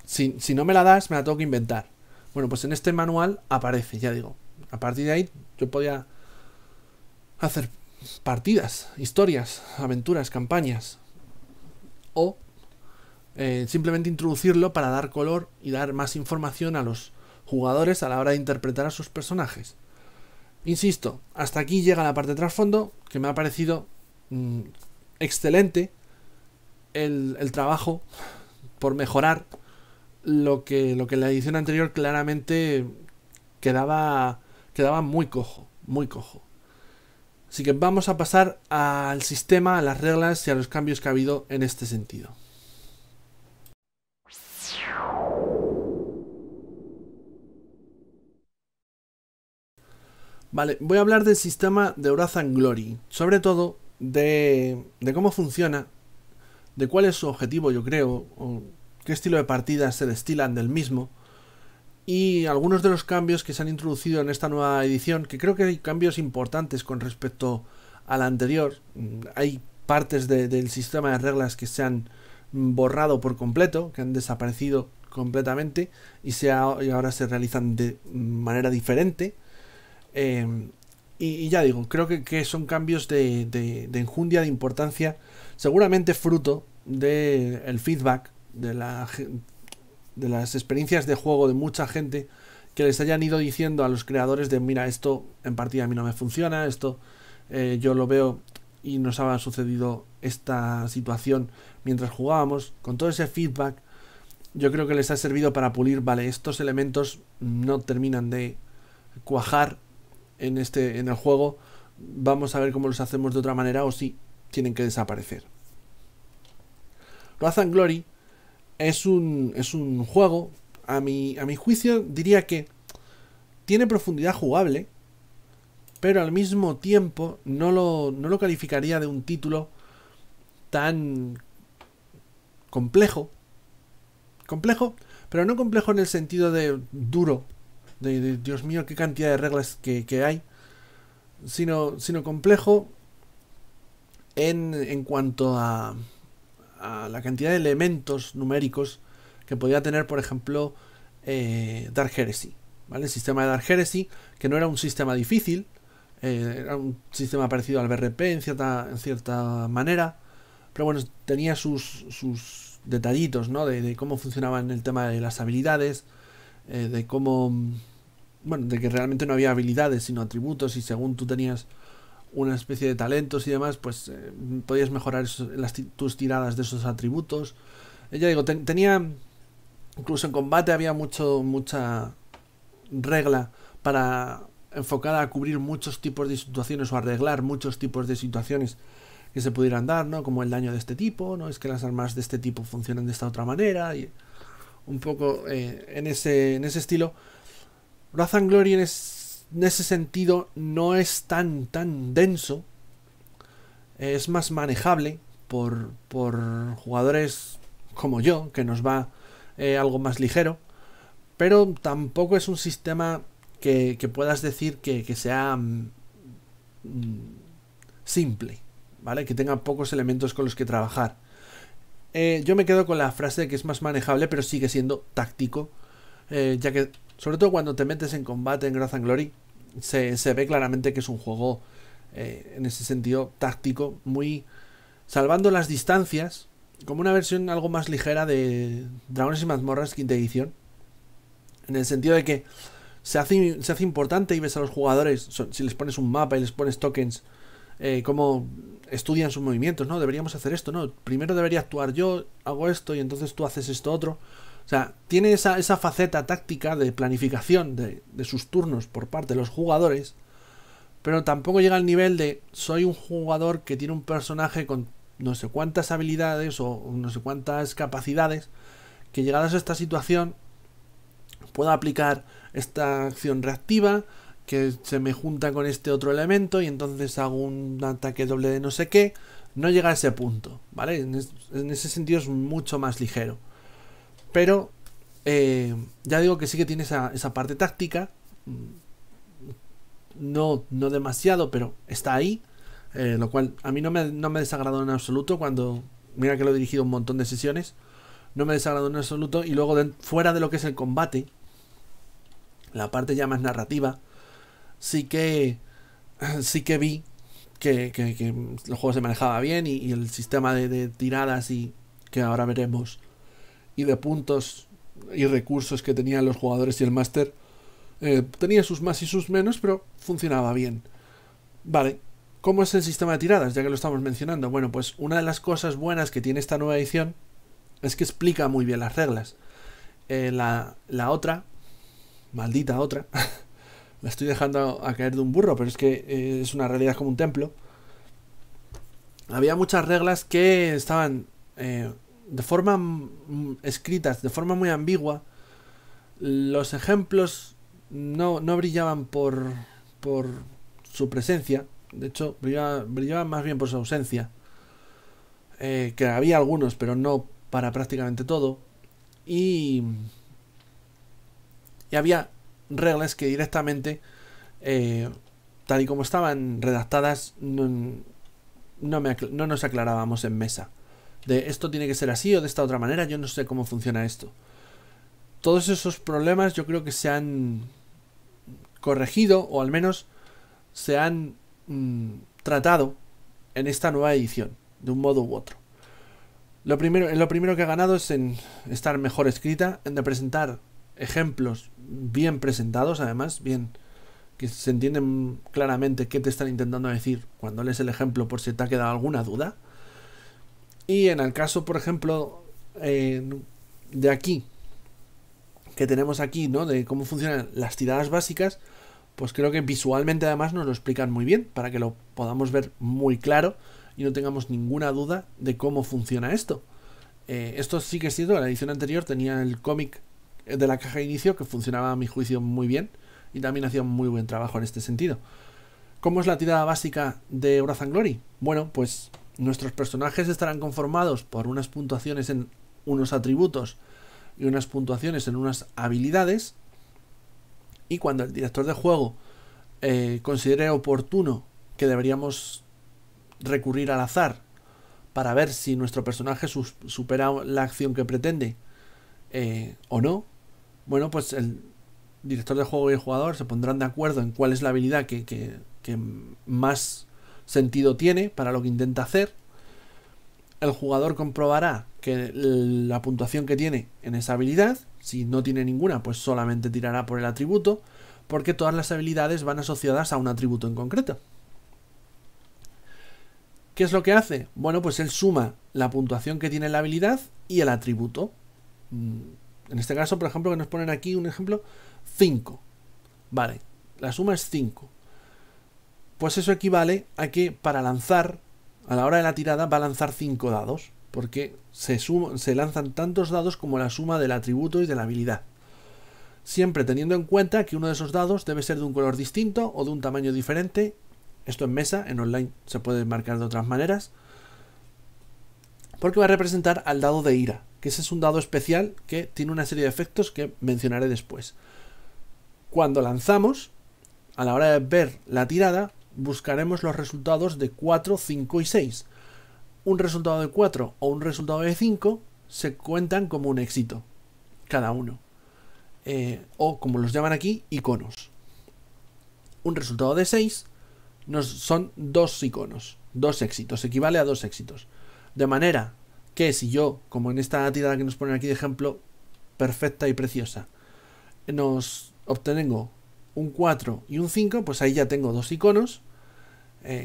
si no me la das, me la tengo que inventar. Bueno, pues en este manual aparece, ya digo. A partir de ahí yo podía hacer partidas, historias, aventuras, campañas, o simplemente introducirlo para dar color y dar más información a los jugadores a la hora de interpretar a sus personajes. Insisto, hasta aquí llega la parte de trasfondo, que me ha parecido excelente el trabajo por mejorar lo que en la edición anterior claramente quedaba muy cojo, muy cojo. Así que vamos a pasar al sistema, a las reglas y a los cambios que ha habido en este sentido. Vale, voy a hablar del sistema de Wrath and Glory, sobre todo de cómo funciona, de cuál es su objetivo, yo creo, o qué estilo de partidas se destilan del mismo, y algunos de los cambios que se han introducido en esta nueva edición, que creo que hay cambios importantes con respecto a la anterior. Hay partes del sistema de reglas que se han borrado por completo, que han desaparecido completamente y ahora se realizan de manera diferente. Y ya digo, creo que son cambios de enjundia, de importancia, seguramente fruto del feedback de las experiencias de juego de mucha gente que les hayan ido diciendo a los creadores de mira, esto en partida a mí no me funciona, esto yo lo veo y nos ha sucedido esta situación mientras jugábamos. Con todo ese feedback yo creo que les ha servido para pulir, vale, estos elementos no terminan de cuajar en el juego, vamos a ver cómo los hacemos de otra manera o si tienen que desaparecer. Wrath and Glory es un juego, a mi juicio diría que tiene profundidad jugable, pero al mismo tiempo no lo calificaría de un título tan complejo, pero no complejo en el sentido de duro, de Dios mío, qué cantidad de reglas que hay, sino complejo en cuanto a la cantidad de elementos numéricos que podía tener, por ejemplo, Dark Heresy, ¿vale? El sistema de Dark Heresy, que no era un sistema difícil, era un sistema parecido al BRP en cierta manera, pero bueno, tenía sus detallitos, ¿no? De cómo funcionaban el tema de las habilidades, de cómo, bueno, de que realmente no había habilidades sino atributos, y según tú tenías una especie de talentos y demás, pues podías mejorar tus tiradas de esos atributos. Ya digo, tenía, incluso en combate había mucha regla para enfocada a cubrir muchos tipos de situaciones o arreglar muchos tipos de situaciones que se pudieran dar, ¿no? Como el daño de este tipo, ¿no? Es que las armas de este tipo funcionan de esta otra manera, y un poco en ese estilo. Wrath and Glory en ese sentido no es tan denso, es más manejable por jugadores como yo, que nos va algo más ligero, pero tampoco es un sistema que puedas decir que sea simple, ¿vale? Que tenga pocos elementos con los que trabajar. Yo me quedo con la frase de que es más manejable, pero sigue siendo táctico, ya que, sobre todo cuando te metes en combate en Wrath and Glory, se ve claramente que es un juego, en ese sentido, táctico, muy salvando las distancias, como una versión algo más ligera de Dragones y Mazmorras quinta edición, en el sentido de que se hace importante y ves a los jugadores, si les pones un mapa y les pones tokens, cómo estudian sus movimientos, ¿no? Deberíamos hacer esto, ¿no? Primero debería actuar yo, hago esto y entonces tú haces esto otro. O sea, tiene esa faceta táctica de planificación de sus turnos por parte de los jugadores, pero tampoco llega al nivel de soy un jugador que tiene un personaje con no sé cuántas habilidades o no sé cuántas capacidades, que llegadas a esta situación puedo aplicar esta acción reactiva que se me junta con este otro elemento y entonces hago un ataque doble de no sé qué. No llega a ese punto, ¿vale? En ese sentido es mucho más ligero. Pero ya digo que sí que tiene esa parte táctica. No demasiado, pero está ahí. Lo cual a mí no me desagradó en absoluto cuando... Mira que lo he dirigido un montón de sesiones. No me desagradó en absoluto. Y luego fuera de lo que es el combate, la parte ya más narrativa, sí que vi que el juego se manejaba bien y el sistema de tiradas y que ahora veremos y de puntos y recursos que tenían los jugadores y el máster tenía sus más y sus menos, pero funcionaba bien. Vale, ¿cómo es el sistema de tiradas? Ya que lo estamos mencionando. Bueno, pues una de las cosas buenas que tiene esta nueva edición es que explica muy bien las reglas. La otra, maldita otra, la estoy dejando a caer de un burro, pero es que es una realidad como un templo. Había muchas reglas que estaban de forma escritas, de forma muy ambigua. Los ejemplos no brillaban por su presencia. De hecho, brillaban más bien por su ausencia. Que había algunos, pero no para prácticamente todo. Y había reglas que directamente, tal y como estaban redactadas, no nos aclarábamos en mesa. De esto tiene que ser así o de esta otra manera, yo no sé cómo funciona esto. Todos esos problemas yo creo que se han corregido o al menos se han tratado en esta nueva edición, de un modo u otro. Lo primero que ha ganado es en estar mejor escrita, en de presentar ejemplos bien presentados, además, bien que se entienden claramente qué te están intentando decir cuando lees el ejemplo por si te ha quedado alguna duda. Y en el caso, por ejemplo, de aquí, que tenemos aquí, ¿no? De cómo funcionan las tiradas básicas, pues creo que visualmente además nos lo explican muy bien, para que lo podamos ver muy claro y no tengamos ninguna duda de cómo funciona esto. Esto sí que es cierto, la edición anterior tenía el cómic de la caja de inicio que funcionaba a mi juicio muy bien y también hacía un muy buen trabajo en este sentido. ¿Cómo es la tirada básica de Wrath and Glory? Bueno, pues nuestros personajes estarán conformados por unas puntuaciones en unos atributos y unas puntuaciones en unas habilidades, y cuando el director de juego considere oportuno que deberíamos recurrir al azar para ver si nuestro personaje supera la acción que pretende o no, bueno, pues el director de juego y el jugador se pondrán de acuerdo en cuál es la habilidad que más sentido tiene para lo que intenta hacer. El jugador comprobará que la puntuación que tiene en esa habilidad, si no tiene ninguna, pues solamente tirará por el atributo, porque todas las habilidades van asociadas a un atributo en concreto. ¿Qué es lo que hace? Bueno, pues él suma la puntuación que tiene la habilidad y el atributo. En este caso, por ejemplo, que nos ponen aquí un ejemplo, 5. Vale, la suma es 5. Pues eso equivale a que para lanzar, a la hora de la tirada, va a lanzar 5 dados, porque se lanzan tantos dados como la suma del atributo y de la habilidad. Siempre teniendo en cuenta que uno de esos dados debe ser de un color distinto o de un tamaño diferente. Esto en mesa, en online se puede marcar de otras maneras, porque va a representar al dado de ira, que ese es un dado especial que tiene una serie de efectos que mencionaré después. Cuando lanzamos, a la hora de ver la tirada, buscaremos los resultados de 4, 5 y 6. Un resultado de 4 o un resultado de 5 se cuentan como un éxito, cada uno. O como los llaman aquí, iconos. Un resultado de 6 son 2 iconos, 2 éxitos, equivale a 2 éxitos. De manera que si yo, como en esta tirada que nos ponen aquí de ejemplo, perfecta y preciosa, nos obtengo un 4 y un 5, pues ahí ya tengo 2 iconos,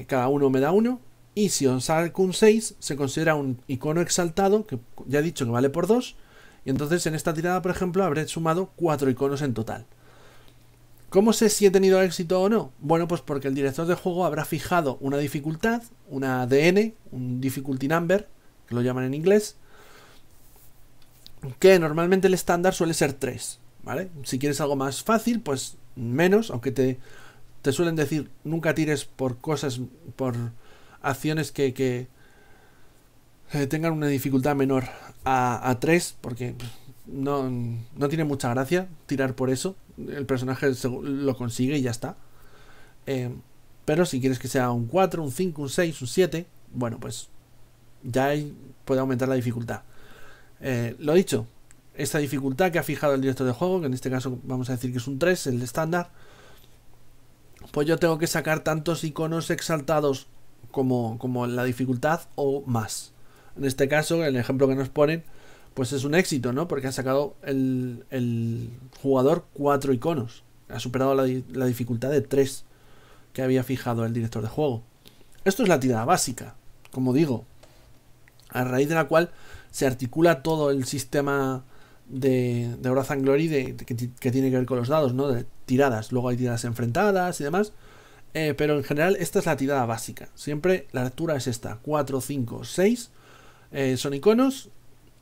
cada uno me da 1, y si os saco un 6, se considera un icono exaltado, que ya he dicho que vale por 2, y entonces en esta tirada, por ejemplo, habré sumado 4 iconos en total. ¿Cómo sé si he tenido éxito o no? Bueno, pues porque el director de juego habrá fijado una dificultad, una DN, un difficulty number, que lo llaman en inglés, que normalmente el estándar suele ser 3, ¿vale? Si quieres algo más fácil, pues menos, aunque te suelen decir nunca tires por cosas, por acciones que tengan una dificultad menor a 3, porque no tiene mucha gracia tirar por eso. El personaje lo consigue y ya está. Pero si quieres que sea un 4, un 5, un 6, un 7, bueno, pues ya puede aumentar la dificultad. Lo dicho, esta dificultad que ha fijado el director de juego, que en este caso vamos a decir que es un 3, el estándar, pues yo tengo que sacar tantos iconos exaltados como la dificultad o más. En este caso, el ejemplo que nos ponen, pues es un éxito, ¿no? Porque ha sacado el jugador 4 iconos. Ha superado la dificultad de 3 que había fijado el director de juego. Esto es la tirada básica, como digo, a raíz de la cual se articula todo el sistema de Wrath and Glory que tiene que ver con los dados, ¿no? De tiradas. Luego hay tiradas enfrentadas y demás. Pero en general esta es la tirada básica. Siempre la lectura es esta. 4, 5, 6 son iconos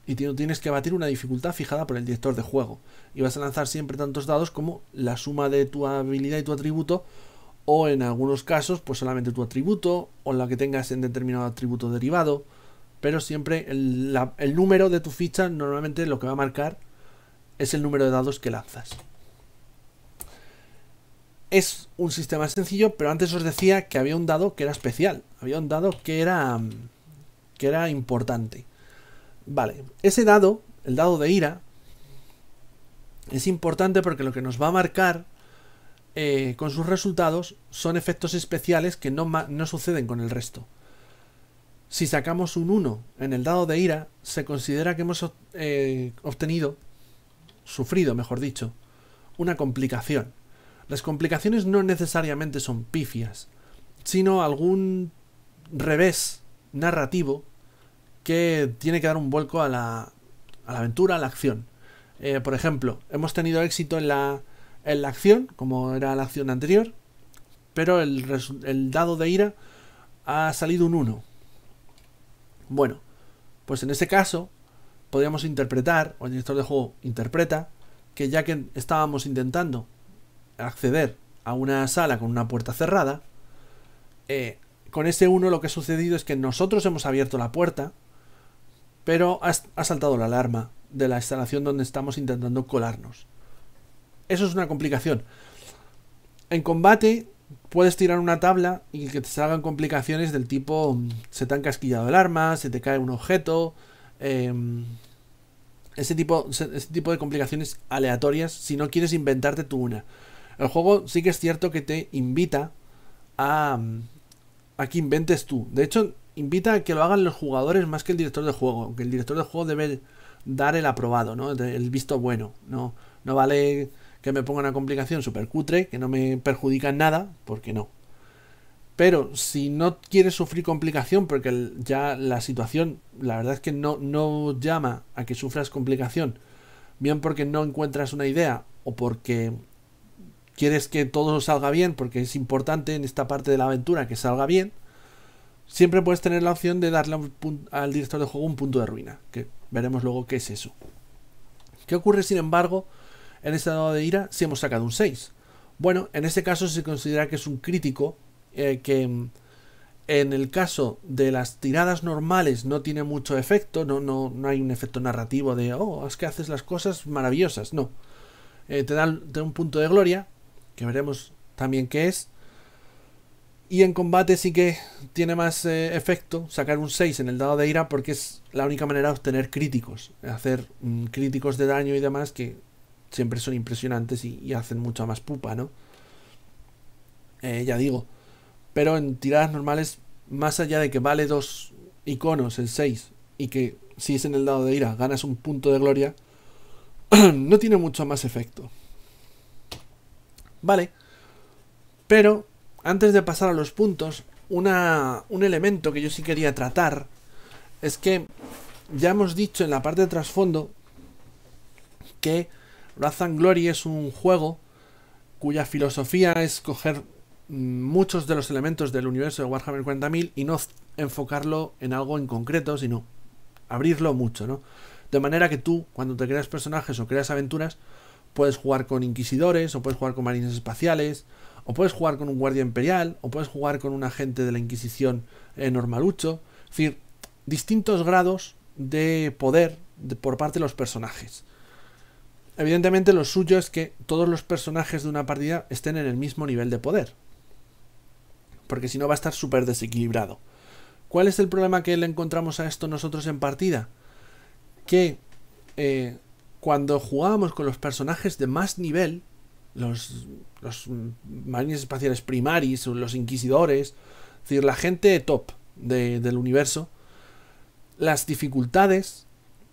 y tienes que batir una dificultad fijada por el director de juego. Y vas a lanzar siempre tantos dados como la suma de tu habilidad y tu atributo, o en algunos casos pues solamente tu atributo o la que tengas en determinado atributo derivado. Pero siempre el número de tu ficha normalmente lo que va a marcar es el número de dados que lanzas. Es un sistema sencillo, pero antes os decía que había un dado que era especial. Había un dado que era importante. Vale, ese dado, el dado de ira, es importante porque lo que nos va a marcar con sus resultados son efectos especiales que no suceden con el resto. Si sacamos un 1 en el dado de ira, se considera que hemos sufrido, mejor dicho, una complicación. Las complicaciones no necesariamente son pifias, sino algún revés narrativo que tiene que dar un vuelco a la aventura, a la acción. Por ejemplo, hemos tenido éxito en la acción, como era la acción anterior, pero el dado de ira ha salido un 1. Bueno, pues en ese caso podríamos interpretar, o el director de juego interpreta, que ya que estábamos intentando acceder a una sala con una puerta cerrada, con ese 1 lo que ha sucedido es que nosotros hemos abierto la puerta, pero ha saltado la alarma de la instalación donde estamos intentando colarnos. Eso es una complicación. En combate puedes tirar una tabla y que te salgan complicaciones del tipo se te han casquillado el arma, se te cae un objeto, ese tipo de complicaciones aleatorias si no quieres inventarte tú una. El juego sí que es cierto que te invita a que inventes tú. De hecho, invita a que lo hagan los jugadores más que el director de juego, aunque el director de juego debe dar el aprobado, ¿no? El visto bueno. No vale que me ponga una complicación súper cutre, que no me perjudica en nada, porque no. Pero si no quieres sufrir complicación, porque ya la situación, la verdad es que no llama a que sufras complicación, bien porque no encuentras una idea, o porque quieres que todo salga bien, porque es importante en esta parte de la aventura que salga bien, siempre puedes tener la opción de darle al director de juego un punto de ruina, que veremos luego qué es eso. ¿Qué ocurre, sin embargo, en este dado de ira si hemos sacado un 6? Bueno, en este caso se considera que es un crítico que En el caso de las tiradas normales no tiene mucho efecto, no hay un efecto narrativo de, oh, es que haces las cosas maravillosas, no. Te da un punto de gloria, que veremos también qué es. Y en combate sí que tiene más efecto sacar un 6 en el dado de ira, porque es la única manera de obtener críticos. Hacer críticos de daño y demás que siempre son impresionantes y hacen mucha más pupa, ¿no? Ya digo. Pero en tiradas normales, más allá de que vale 2 iconos el 6 y que si es en el dado de ira ganas un punto de gloria, no tiene mucho más efecto. Vale. Pero antes de pasar a los puntos, un elemento que yo sí quería tratar es que ya hemos dicho en la parte de trasfondo que Wrath and Glory es un juego cuya filosofía es coger muchos de los elementos del universo de Warhammer 40.000 y no enfocarlo en algo en concreto, sino abrirlo mucho, ¿no? De manera que tú, cuando te creas personajes o creas aventuras, puedes jugar con inquisidores, o puedes jugar con marines espaciales, o puedes jugar con un guardia imperial, o puedes jugar con un agente de la Inquisición normalucho. Es decir, distintos grados de poder por parte de los personajes. Evidentemente lo suyo es que todos los personajes de una partida estén en el mismo nivel de poder, porque si no va a estar súper desequilibrado. ¿Cuál es el problema que le encontramos a esto nosotros en partida? Que cuando jugábamos con los personajes de más nivel, los marines espaciales primaris, los inquisidores, es decir, la gente top del universo, las dificultades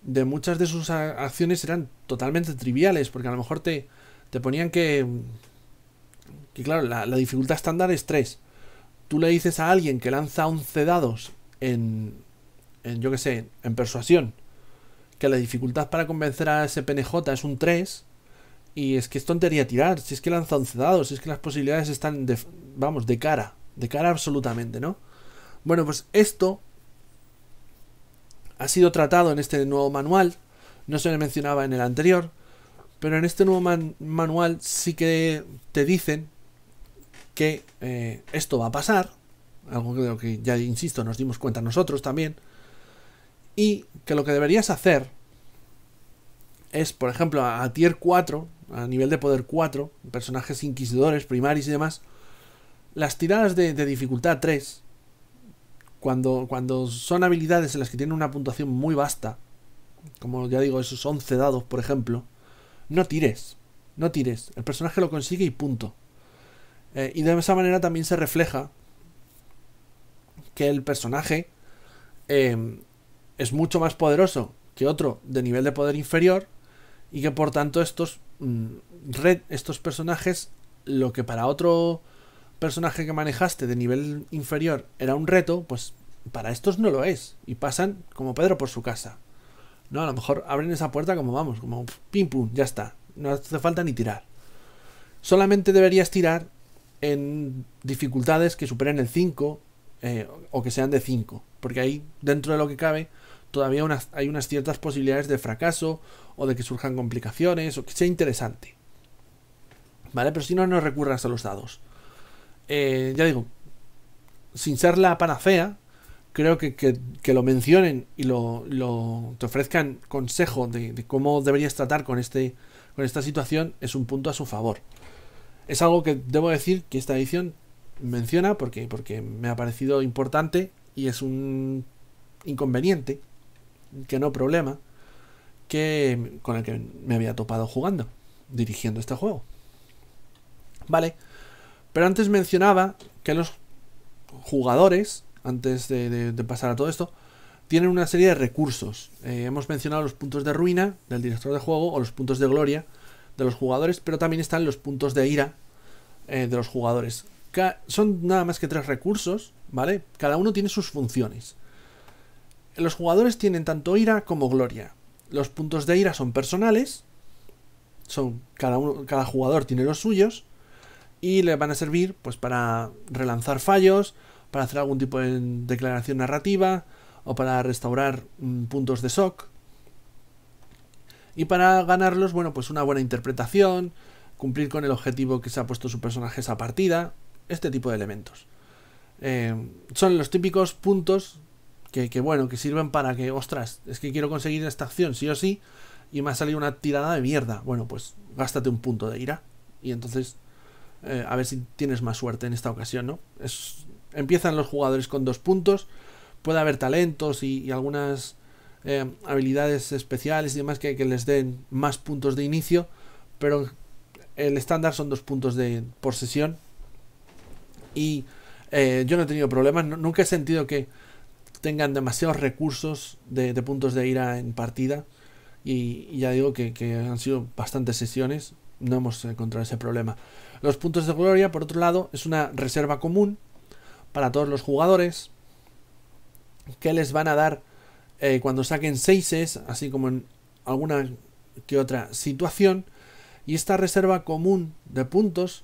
de muchas de sus acciones eran totalmente triviales, porque a lo mejor te ponían que claro, la dificultad estándar es 3. Tú le dices a alguien que lanza 11 dados yo que sé, en persuasión, que la dificultad para convencer a ese PNJ es un 3, y es que es tontería tirar, si es que lanza 11 dados, si es que las posibilidades están de cara absolutamente, ¿no? Bueno, pues esto ha sido tratado en este nuevo manual, no se le mencionaba en el anterior, pero en este nuevo manual sí que te dicen que esto va a pasar, algo de lo que ya insisto nos dimos cuenta nosotros también, y que lo que deberías hacer es, por ejemplo, a tier 4, a nivel de poder 4, personajes inquisidores, primaris y demás, las tiradas de dificultad 3, cuando son habilidades en las que tienen una puntuación muy vasta, como ya digo, esos 11 dados, por ejemplo, no tires, el personaje lo consigue y punto. Y de esa manera también se refleja que el personaje es mucho más poderoso que otro de nivel de poder inferior, y que por tanto estos personajes, lo que para otro personaje que manejaste de nivel inferior era un reto, pues para estos no lo es, y pasan como Pedro por su casa, ¿no? A lo mejor abren esa puerta como pim pum, ya está, no hace falta ni tirar. Solamente deberías tirar en dificultades que superen el 5 o que sean de 5, porque ahí, dentro de lo que cabe, todavía hay unas ciertas posibilidades de fracaso o de que surjan complicaciones o que sea interesante, ¿vale? Pero si no, no recurras a los dados. Ya digo, sin ser la panacea, creo que lo mencionen y te ofrezcan consejo de cómo deberías tratar con esta situación es un punto a su favor. Es algo que debo decir que esta edición menciona porque me ha parecido importante y es un inconveniente, que no problema, con el que me había topado jugando, dirigiendo este juego. Vale, pero antes mencionaba que los jugadores, antes de pasar a todo esto, tienen una serie de recursos. Hemos mencionado los puntos de ruina del director de juego o los puntos de gloria de los jugadores, pero también están los puntos de ira de los jugadores. Son nada más que 3 recursos, ¿vale? Cada uno tiene sus funciones. Los jugadores tienen tanto ira como gloria. Los puntos de ira son personales, cada jugador tiene los suyos, y le van a servir pues para relanzar fallos, para hacer algún tipo de declaración narrativa, o para restaurar puntos de shock. Y para ganarlos, bueno, pues una buena interpretación, cumplir con el objetivo que se ha puesto su personaje esa partida, este tipo de elementos. son los típicos puntos bueno, que sirven para que, ostras, es que quiero conseguir esta acción sí o sí y me ha salido una tirada de mierda. Bueno, pues gástate un punto de ira y entonces a ver si tienes más suerte en esta ocasión, ¿no? Empiezan los jugadores con 2 puntos, puede haber talentos y algunas habilidades especiales y demás que les den más puntos de inicio, pero el estándar son 2 puntos por sesión. Y yo no he tenido problemas, nunca he sentido que tengan demasiados recursos de puntos de ira en partida. Y ya digo que han sido bastantes sesiones, no hemos encontrado ese problema. Los puntos de gloria, por otro lado, es una reserva común para todos los jugadores que les van a dar cuando saquen 6, así como en alguna que otra situación. Y esta reserva común de puntos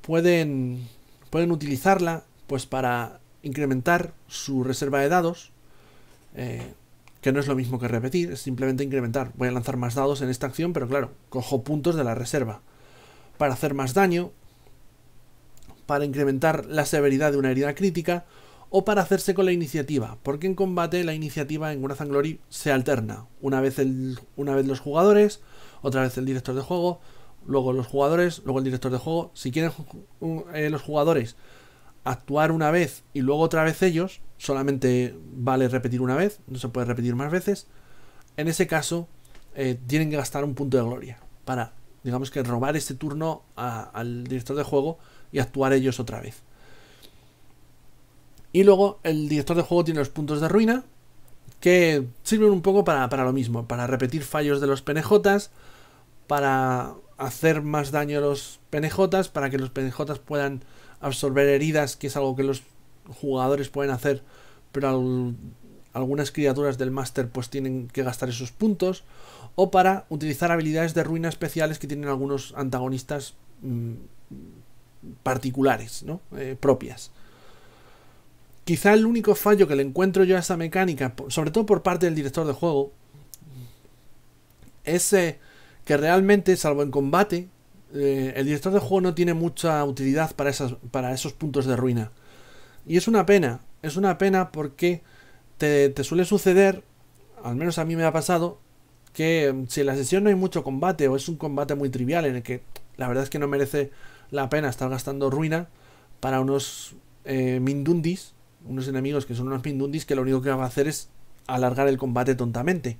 pueden utilizarla pues para incrementar su reserva de dados, que no es lo mismo que repetir, es simplemente incrementar. Voy a lanzar más dados en esta acción, pero claro, cojo puntos de la reserva para hacer más daño, para incrementar la severidad de una herida crítica o para hacerse con la iniciativa, porque en combate la iniciativa en Wrath and Glory se alterna. Una vez los jugadores, otra vez el director de juego, luego los jugadores, luego el director de juego. Si quieren los jugadores actuar una vez y luego otra vez ellos, solamente vale repetir una vez, no se puede repetir más veces. En ese caso tienen que gastar un punto de gloria para, digamos que, robar este turno al director de juego y actuar ellos otra vez. Y luego el director de juego tiene los puntos de ruina, que sirven un poco para lo mismo, para repetir fallos de los PNJs, para hacer más daño a los PNJs, para que los PNJs puedan absorber heridas, que es algo que los jugadores pueden hacer, pero algunas criaturas del máster pues tienen que gastar esos puntos, o para utilizar habilidades de ruina especiales que tienen algunos antagonistas particulares, ¿no? Propias. Quizá el único fallo que le encuentro yo a esa mecánica, sobre todo por parte del director de juego, es que realmente, salvo en combate, el director de juego no tiene mucha utilidad para esos puntos de ruina. Y es una pena porque te suele suceder, al menos a mí me ha pasado, que si en la sesión no hay mucho combate o es un combate muy trivial en el que la verdad es que no merece la pena estar gastando ruina para unos Mindundis, unos enemigos que son unos Mindundis que lo único que van a hacer es alargar el combate tontamente.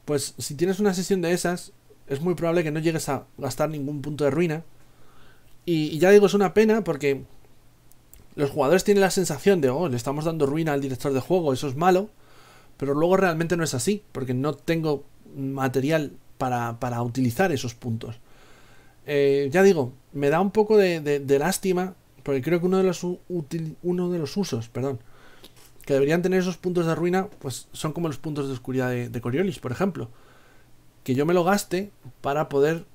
Pues si tienes una sesión de esas, es muy probable que no llegues a gastar ningún punto de ruina. Y ya digo, es una pena porque los jugadores tienen la sensación de, le estamos dando ruina al director de juego, eso es malo. Pero luego realmente no es así, porque no tengo material para utilizar esos puntos. Ya digo, me da un poco de lástima, porque creo que uno de los usos, que deberían tener esos puntos de ruina, pues son como los puntos de oscuridad de Coriolis, por ejemplo. Que yo me lo gaste para poder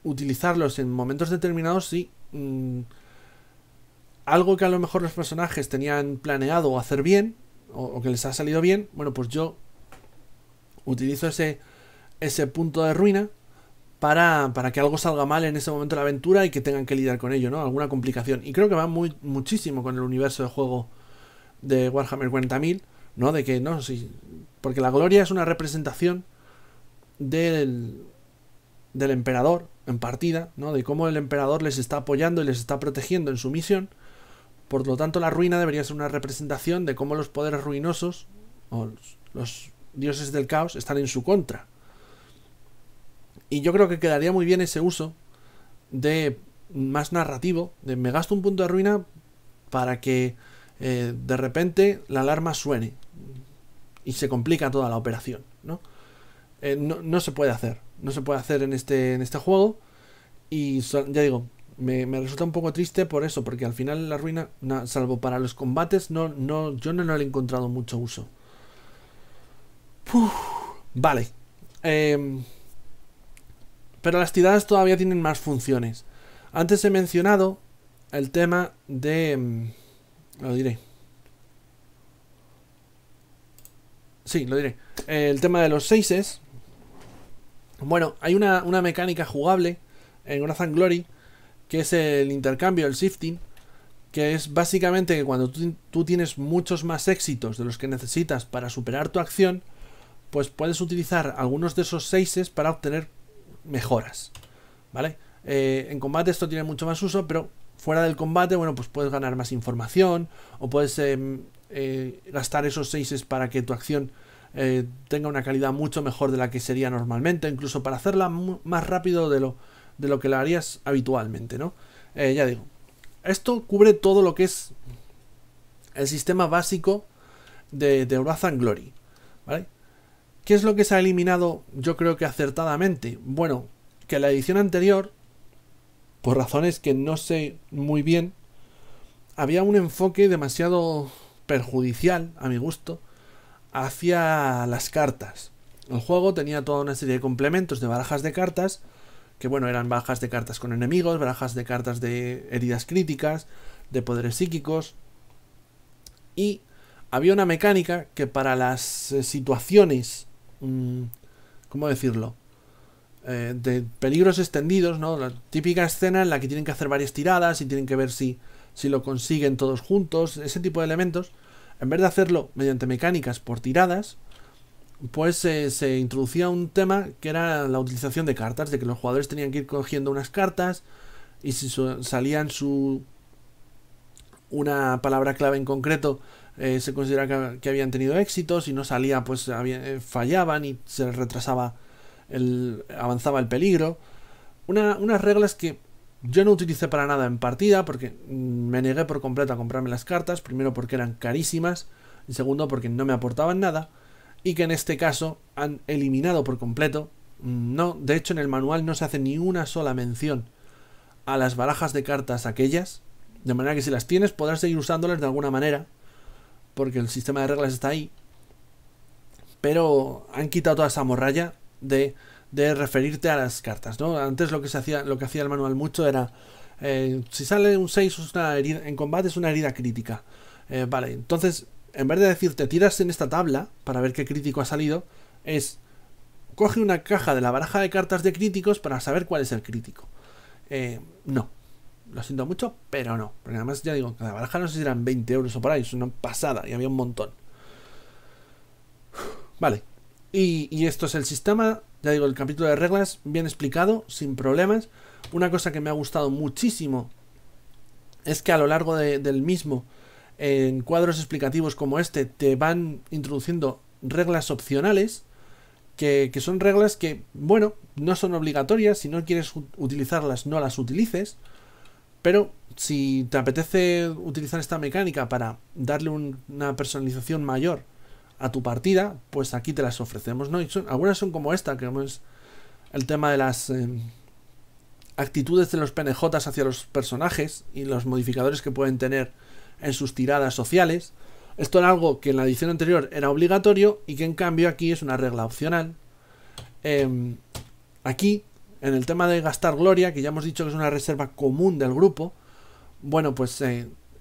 utilizarlos en momentos determinados, sí. Algo que a lo mejor los personajes tenían planeado hacer bien, o que les ha salido bien, bueno, pues yo utilizo ese punto de ruina para que algo salga mal en ese momento de la aventura y que tengan que lidiar con ello, ¿no? Alguna complicación. Y creo que va muchísimo con el universo de juego de Warhammer 40.000, ¿no? De que, no, sí, porque la gloria es una representación del emperador en partida, ¿no? De cómo el emperador les está apoyando y les está protegiendo en su misión. Por lo tanto, la ruina debería ser una representación de cómo los poderes ruinosos o los dioses del caos están en su contra. Y yo creo que quedaría muy bien ese uso de más narrativo, de me gasto un punto de ruina para que de repente la alarma suene y se complica toda la operación, ¿no? No se puede hacer. No se puede hacer en este juego. Y ya digo, me resulta un poco triste por eso, porque al final la ruina, salvo para los combates, yo no le he encontrado mucho uso. Vale. Pero las tiradas todavía tienen más funciones. Antes he mencionado el tema de... lo diré. Sí, lo diré. El tema de los 6. Bueno, hay una mecánica jugable en Wrath and Glory, que es el intercambio, el shifting, que es básicamente que cuando tú tienes muchos más éxitos de los que necesitas para superar tu acción, pues puedes utilizar algunos de esos 6 para obtener mejoras, ¿vale? En combate esto tiene mucho más uso, pero fuera del combate, bueno, pues puedes ganar más información o puedes gastar esos 6 para que tu acción tenga una calidad mucho mejor de la que sería normalmente, incluso para hacerla más rápido de lo que la harías habitualmente, ¿no? Ya digo, esto cubre todo lo que es el sistema básico de Wrath and Glory, ¿vale? ¿Qué es lo que se ha eliminado? Yo creo que acertadamente. Bueno, que la edición anterior, por razones que no sé muy bien, había un enfoque demasiado perjudicial, a mi gusto, hacia las cartas. El juego tenía toda una serie de complementos de barajas de cartas, que bueno, eran barajas de cartas con enemigos, barajas de cartas de heridas críticas, de poderes psíquicos, y había una mecánica que para las situaciones, ¿cómo decirlo?, de peligros extendidos, ¿no? La típica escena en la que tienen que hacer varias tiradas y tienen que ver si lo consiguen todos juntos, ese tipo de elementos, en vez de hacerlo mediante mecánicas por tiradas, pues se introducía un tema que era la utilización de cartas, de que los jugadores tenían que ir cogiendo unas cartas y si salían una palabra clave en concreto, se considera que habían tenido éxito. Si no salía, pues fallaban y se retrasaba, avanzaba el peligro. Unas reglas que yo no utilicé para nada en partida, porque me negué por completo a comprarme las cartas, primero porque eran carísimas y segundo porque no me aportaban nada, y que en este caso han eliminado por completo. No, de hecho en el manual no se hace ni una sola mención a las barajas de cartas aquellas, de manera que si las tienes podrás seguir usándolas de alguna manera, porque el sistema de reglas está ahí, pero han quitado toda esa morralla de referirte a las cartas, ¿no? Antes lo que hacía el manual mucho era si sale un 6 es una herida, en combate es una herida crítica, vale, entonces en vez de decirte tiras en esta tabla para ver qué crítico ha salido, es coge una caja de la baraja de cartas de críticos para saber cuál es el crítico. No, lo siento mucho, pero no, porque además ya digo, cada baraja no sé si eran 20 euros o por ahí, es una pasada y había un montón. Vale, y esto es el sistema, ya digo, el capítulo de reglas bien explicado, sin problemas. Una cosa que me ha gustado muchísimo es que a lo largo del mismo, en cuadros explicativos como este, te van introduciendo reglas opcionales, que son reglas que, bueno, no son obligatorias. Si no quieres utilizarlas, no las utilices, pero si te apetece utilizar esta mecánica para darle una personalización mayor a tu partida, pues aquí te las ofrecemos, ¿no? Y algunas son como esta, que es el tema de las actitudes de los PNJs hacia los personajes y los modificadores que pueden tener en sus tiradas sociales. Esto era algo que en la edición anterior era obligatorio y que en cambio aquí es una regla opcional. Aquí, en el tema de gastar gloria, que ya hemos dicho que es una reserva común del grupo, bueno, pues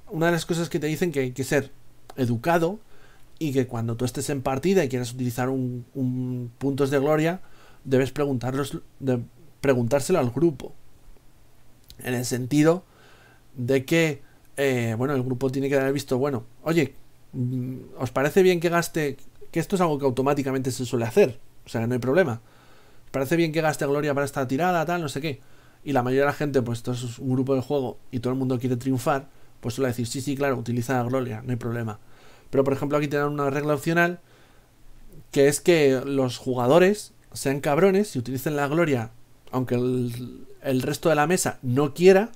una de las cosas que te dicen que hay que ser educado y que cuando tú estés en partida y quieras utilizar un puntos de gloria, debes preguntárselo al grupo, en el sentido de que bueno, el grupo tiene que haber visto, bueno, oye, ¿os parece bien que gaste? Que esto es algo que automáticamente se suele hacer, o sea, no hay problema. ¿Os parece bien que gaste gloria para esta tirada, tal, no sé qué? Y la mayoría de la gente, pues esto es un grupo de juego y todo el mundo quiere triunfar, pues suele decir, sí, claro, utiliza la gloria, no hay problema. Pero por ejemplo aquí te dan una regla opcional, que es que los jugadores sean cabrones y utilicen la gloria, aunque el resto de la mesa no quiera,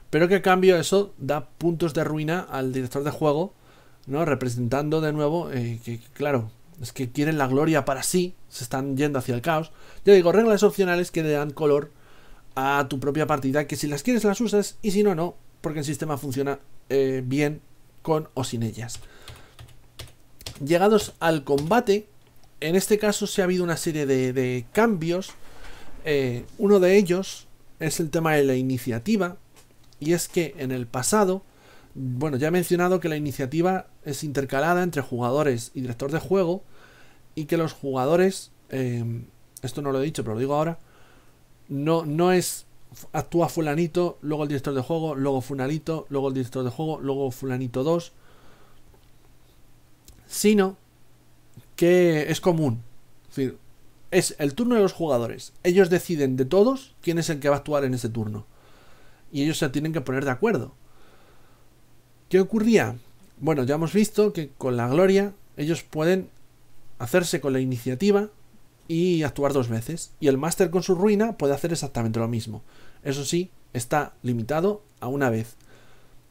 pero que a cambio eso da puntos de ruina al director de juego, ¿no? Representando de nuevo que claro, es que quieren la gloria para sí, se están yendo hacia el caos. Yo digo, reglas opcionales que le dan color a tu propia partida, que si las quieres las usas y si no, no, porque el sistema funciona bien con o sin ellas. Llegados al combate, en este caso se ha habido una serie de cambios. Uno de ellos es el tema de la iniciativa, y es que en el pasado, bueno, ya he mencionado que la iniciativa es intercalada entre jugadores y director de juego, y que los jugadores, esto no lo he dicho pero lo digo ahora, no es actúa fulanito, luego el director de juego, luego fulanito, luego el director de juego, luego fulanito 2, sino que es común. Es decir, es el turno de los jugadores. Ellos deciden de todos quién es el que va a actuar en ese turno. Y ellos se tienen que poner de acuerdo. ¿Qué ocurría? Bueno, ya hemos visto que con la gloria ellos pueden hacerse con la iniciativa y actuar 2 veces. Y el máster con su ruina puede hacer exactamente lo mismo. Eso sí, está limitado a una vez.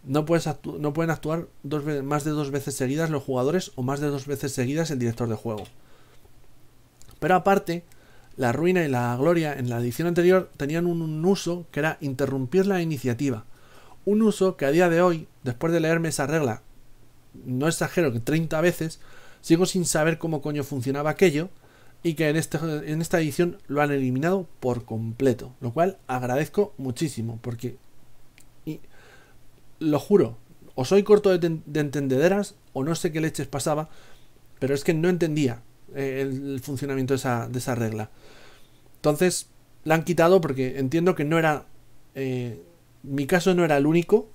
No pueden actuar más de 2 veces seguidas los jugadores o más de 2 veces seguidas el director de juego. Pero aparte, la ruina y la gloria en la edición anterior tenían un uso que era interrumpir la iniciativa. Un uso que a día de hoy, después de leerme esa regla, no exagero que 30 veces, sigo sin saber cómo coño funcionaba aquello, y que en esta edición lo han eliminado por completo, lo cual agradezco muchísimo, porque, y lo juro, o soy corto de entendederas, o no sé qué leches pasaba, pero es que no entendía el funcionamiento de esa regla. Entonces la han quitado porque entiendo que no era mi caso no era el único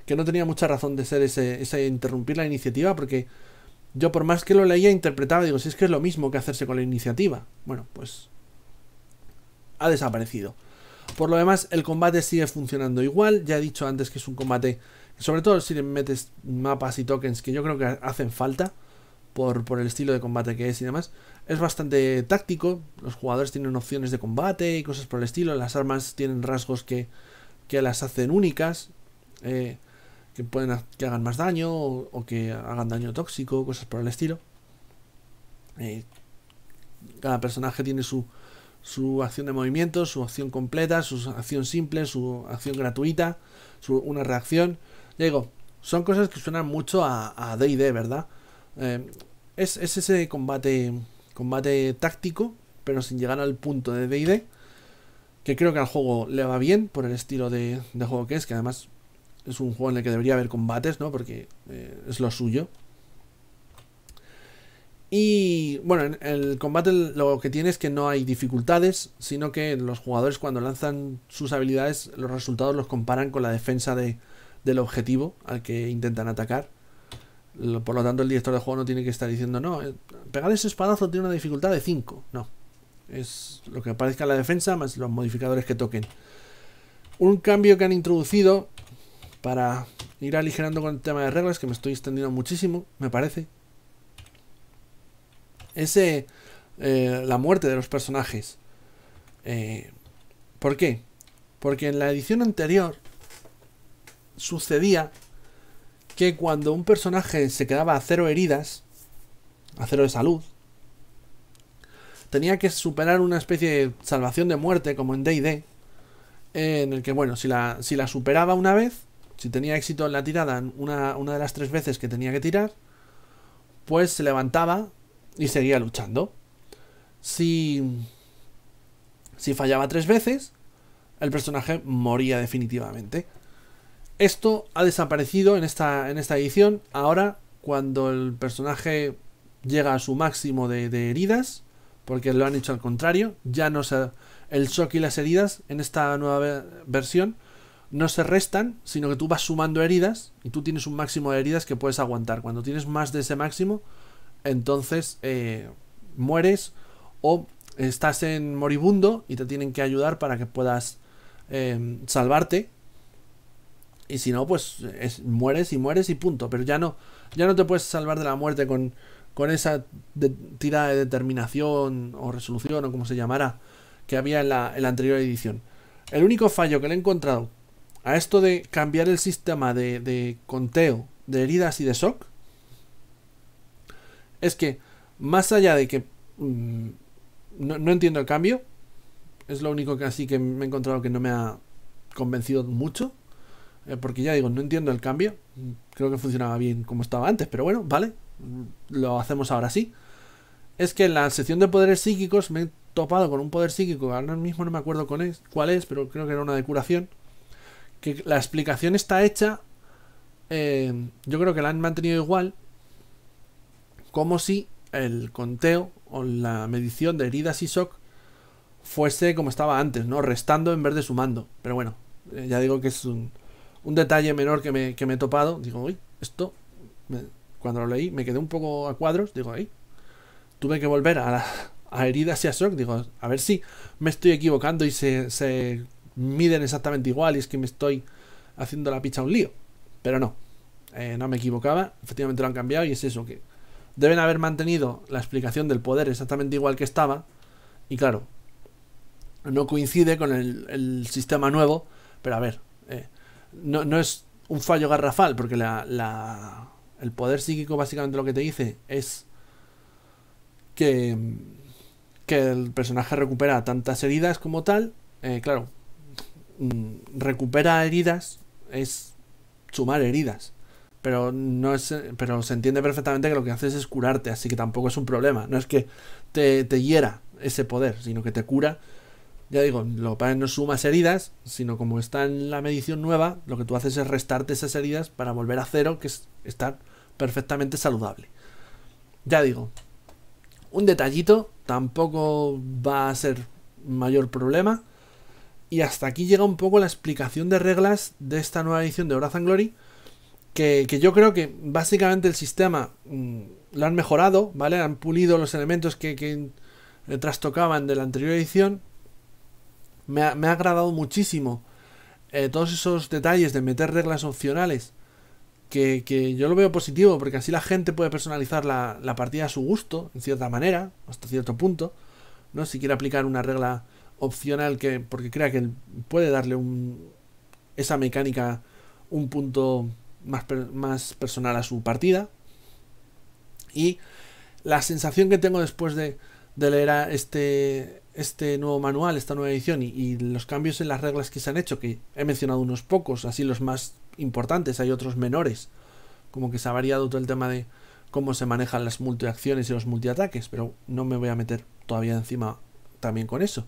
que no tenía mucha razón de ser ese interrumpir la iniciativa, porque yo por más que lo leía interpretaba, digo, si es que es lo mismo que hacerse con la iniciativa. Bueno, pues ha desaparecido. Por lo demás, el combate sigue funcionando igual. Ya he dicho antes que es un combate, sobre todo si le metes mapas y tokens, que yo creo que hacen falta por el estilo de combate que es y demás. Es bastante táctico. Los jugadores tienen opciones de combate y cosas por el estilo. Las armas tienen rasgos que las hacen únicas, que hagan más daño o que hagan daño tóxico, cosas por el estilo. Cada personaje tiene su acción de movimiento, su acción completa, su acción simple, su acción gratuita, una reacción. Ya digo, son cosas que suenan mucho a D&D, ¿verdad? Es ese combate táctico, pero sin llegar al punto de D&D, que creo que al juego le va bien por el estilo de juego que además es un juego en el que debería haber combates, ¿no? Porque es lo suyo. Y bueno, en el combate lo que tiene es que no hay dificultades, sino que los jugadores cuando lanzan sus habilidades, los resultados los comparan con la defensa del objetivo al que intentan atacar. Por lo tanto, el director de juego no tiene que estar diciendo, no, pegar ese espadazo tiene una dificultad de 5. No, es lo que aparezca en la defensa más los modificadores que toquen. Un cambio que han introducido para ir aligerando con el tema de reglas, que me estoy extendiendo muchísimo, me parece, es la muerte de los personajes. ¿Por qué? Porque en la edición anterior sucedía que cuando un personaje se quedaba a 0 heridas, a 0 de salud, tenía que superar una especie de salvación de muerte, como en D&D, en el que, bueno, si la superaba una vez, si tenía éxito en la tirada una de las 3 veces que tenía que tirar, pues se levantaba y seguía luchando. Si fallaba 3 veces, el personaje moría definitivamente. Esto ha desaparecido en esta edición. Ahora, cuando el personaje llega a su máximo de heridas, porque lo han hecho al contrario, ya no se... El shock y las heridas en esta nueva versión no se restan, sino que tú vas sumando heridas y tú tienes un máximo de heridas que puedes aguantar. Cuando tienes más de ese máximo, entonces mueres o estás en moribundo y te tienen que ayudar para que puedas salvarte. Y si no, pues mueres y punto. Pero ya no te puedes salvar de la muerte con esa tirada de determinación o resolución o como se llamara que había en la anterior edición. El único fallo que le he encontrado a esto de cambiar el sistema de conteo de heridas y de shock es que, más allá de que no entiendo el cambio, es lo único que así que me he encontrado que no me ha convencido mucho, porque ya digo, no entiendo el cambio. Creo que funcionaba bien como estaba antes, pero bueno, vale, lo hacemos ahora sí. Es que en la sección de poderes psíquicos me he topado con un poder psíquico, ahora mismo no me acuerdo cuál es, pero creo que era una de curación, que la explicación está hecha, yo creo que la han mantenido igual, como si el conteo o la medición de heridas y shock fuese como estaba antes, ¿no? Restando en vez de sumando. Pero bueno, ya digo que es un detalle menor que me he topado. Digo, uy, esto, cuando lo leí me quedé un poco a cuadros. Digo, ay, tuve que volver a heridas y a shock. Digo, a ver si me estoy equivocando y se miden exactamente igual y es que me estoy haciendo la picha un lío. Pero no, no me equivocaba. Efectivamente lo han cambiado y es eso, que deben haber mantenido la explicación del poder exactamente igual que estaba. Y claro, no coincide con el sistema nuevo. Pero a ver, no es un fallo garrafal, porque el poder psíquico básicamente lo que te dice es que el personaje recupera tantas heridas como tal. Claro, recupera heridas es sumar heridas, pero no es, pero se entiende perfectamente que lo que haces es curarte, así que tampoco es un problema. No es que te hiera ese poder, sino que te cura. Ya digo, lo que pasa es que no sumas heridas, sino como está en la medición nueva, lo que tú haces es restarte esas heridas para volver a cero, que es estar perfectamente saludable. Ya digo, un detallito, tampoco va a ser mayor problema. Y hasta aquí llega un poco la explicación de reglas de esta nueva edición de Wrath and Glory, que yo creo que básicamente el sistema lo han mejorado, ¿vale? Han pulido los elementos que trastocaban de la anterior edición. Me ha agradado muchísimo todos esos detalles de meter reglas opcionales, que yo lo veo positivo, porque así la gente puede personalizar la partida a su gusto, en cierta manera, hasta cierto punto, ¿no? Si quiere aplicar una regla opcional porque crea que puede darle esa mecánica un punto más personal a su partida. Y la sensación que tengo después de leer este nuevo manual, esta nueva edición y los cambios en las reglas que se han hecho, que he mencionado unos pocos, así los más importantes, hay otros menores, como que se ha variado todo el tema de cómo se manejan las multiacciones y los multiataques, pero no me voy a meter todavía encima también con eso.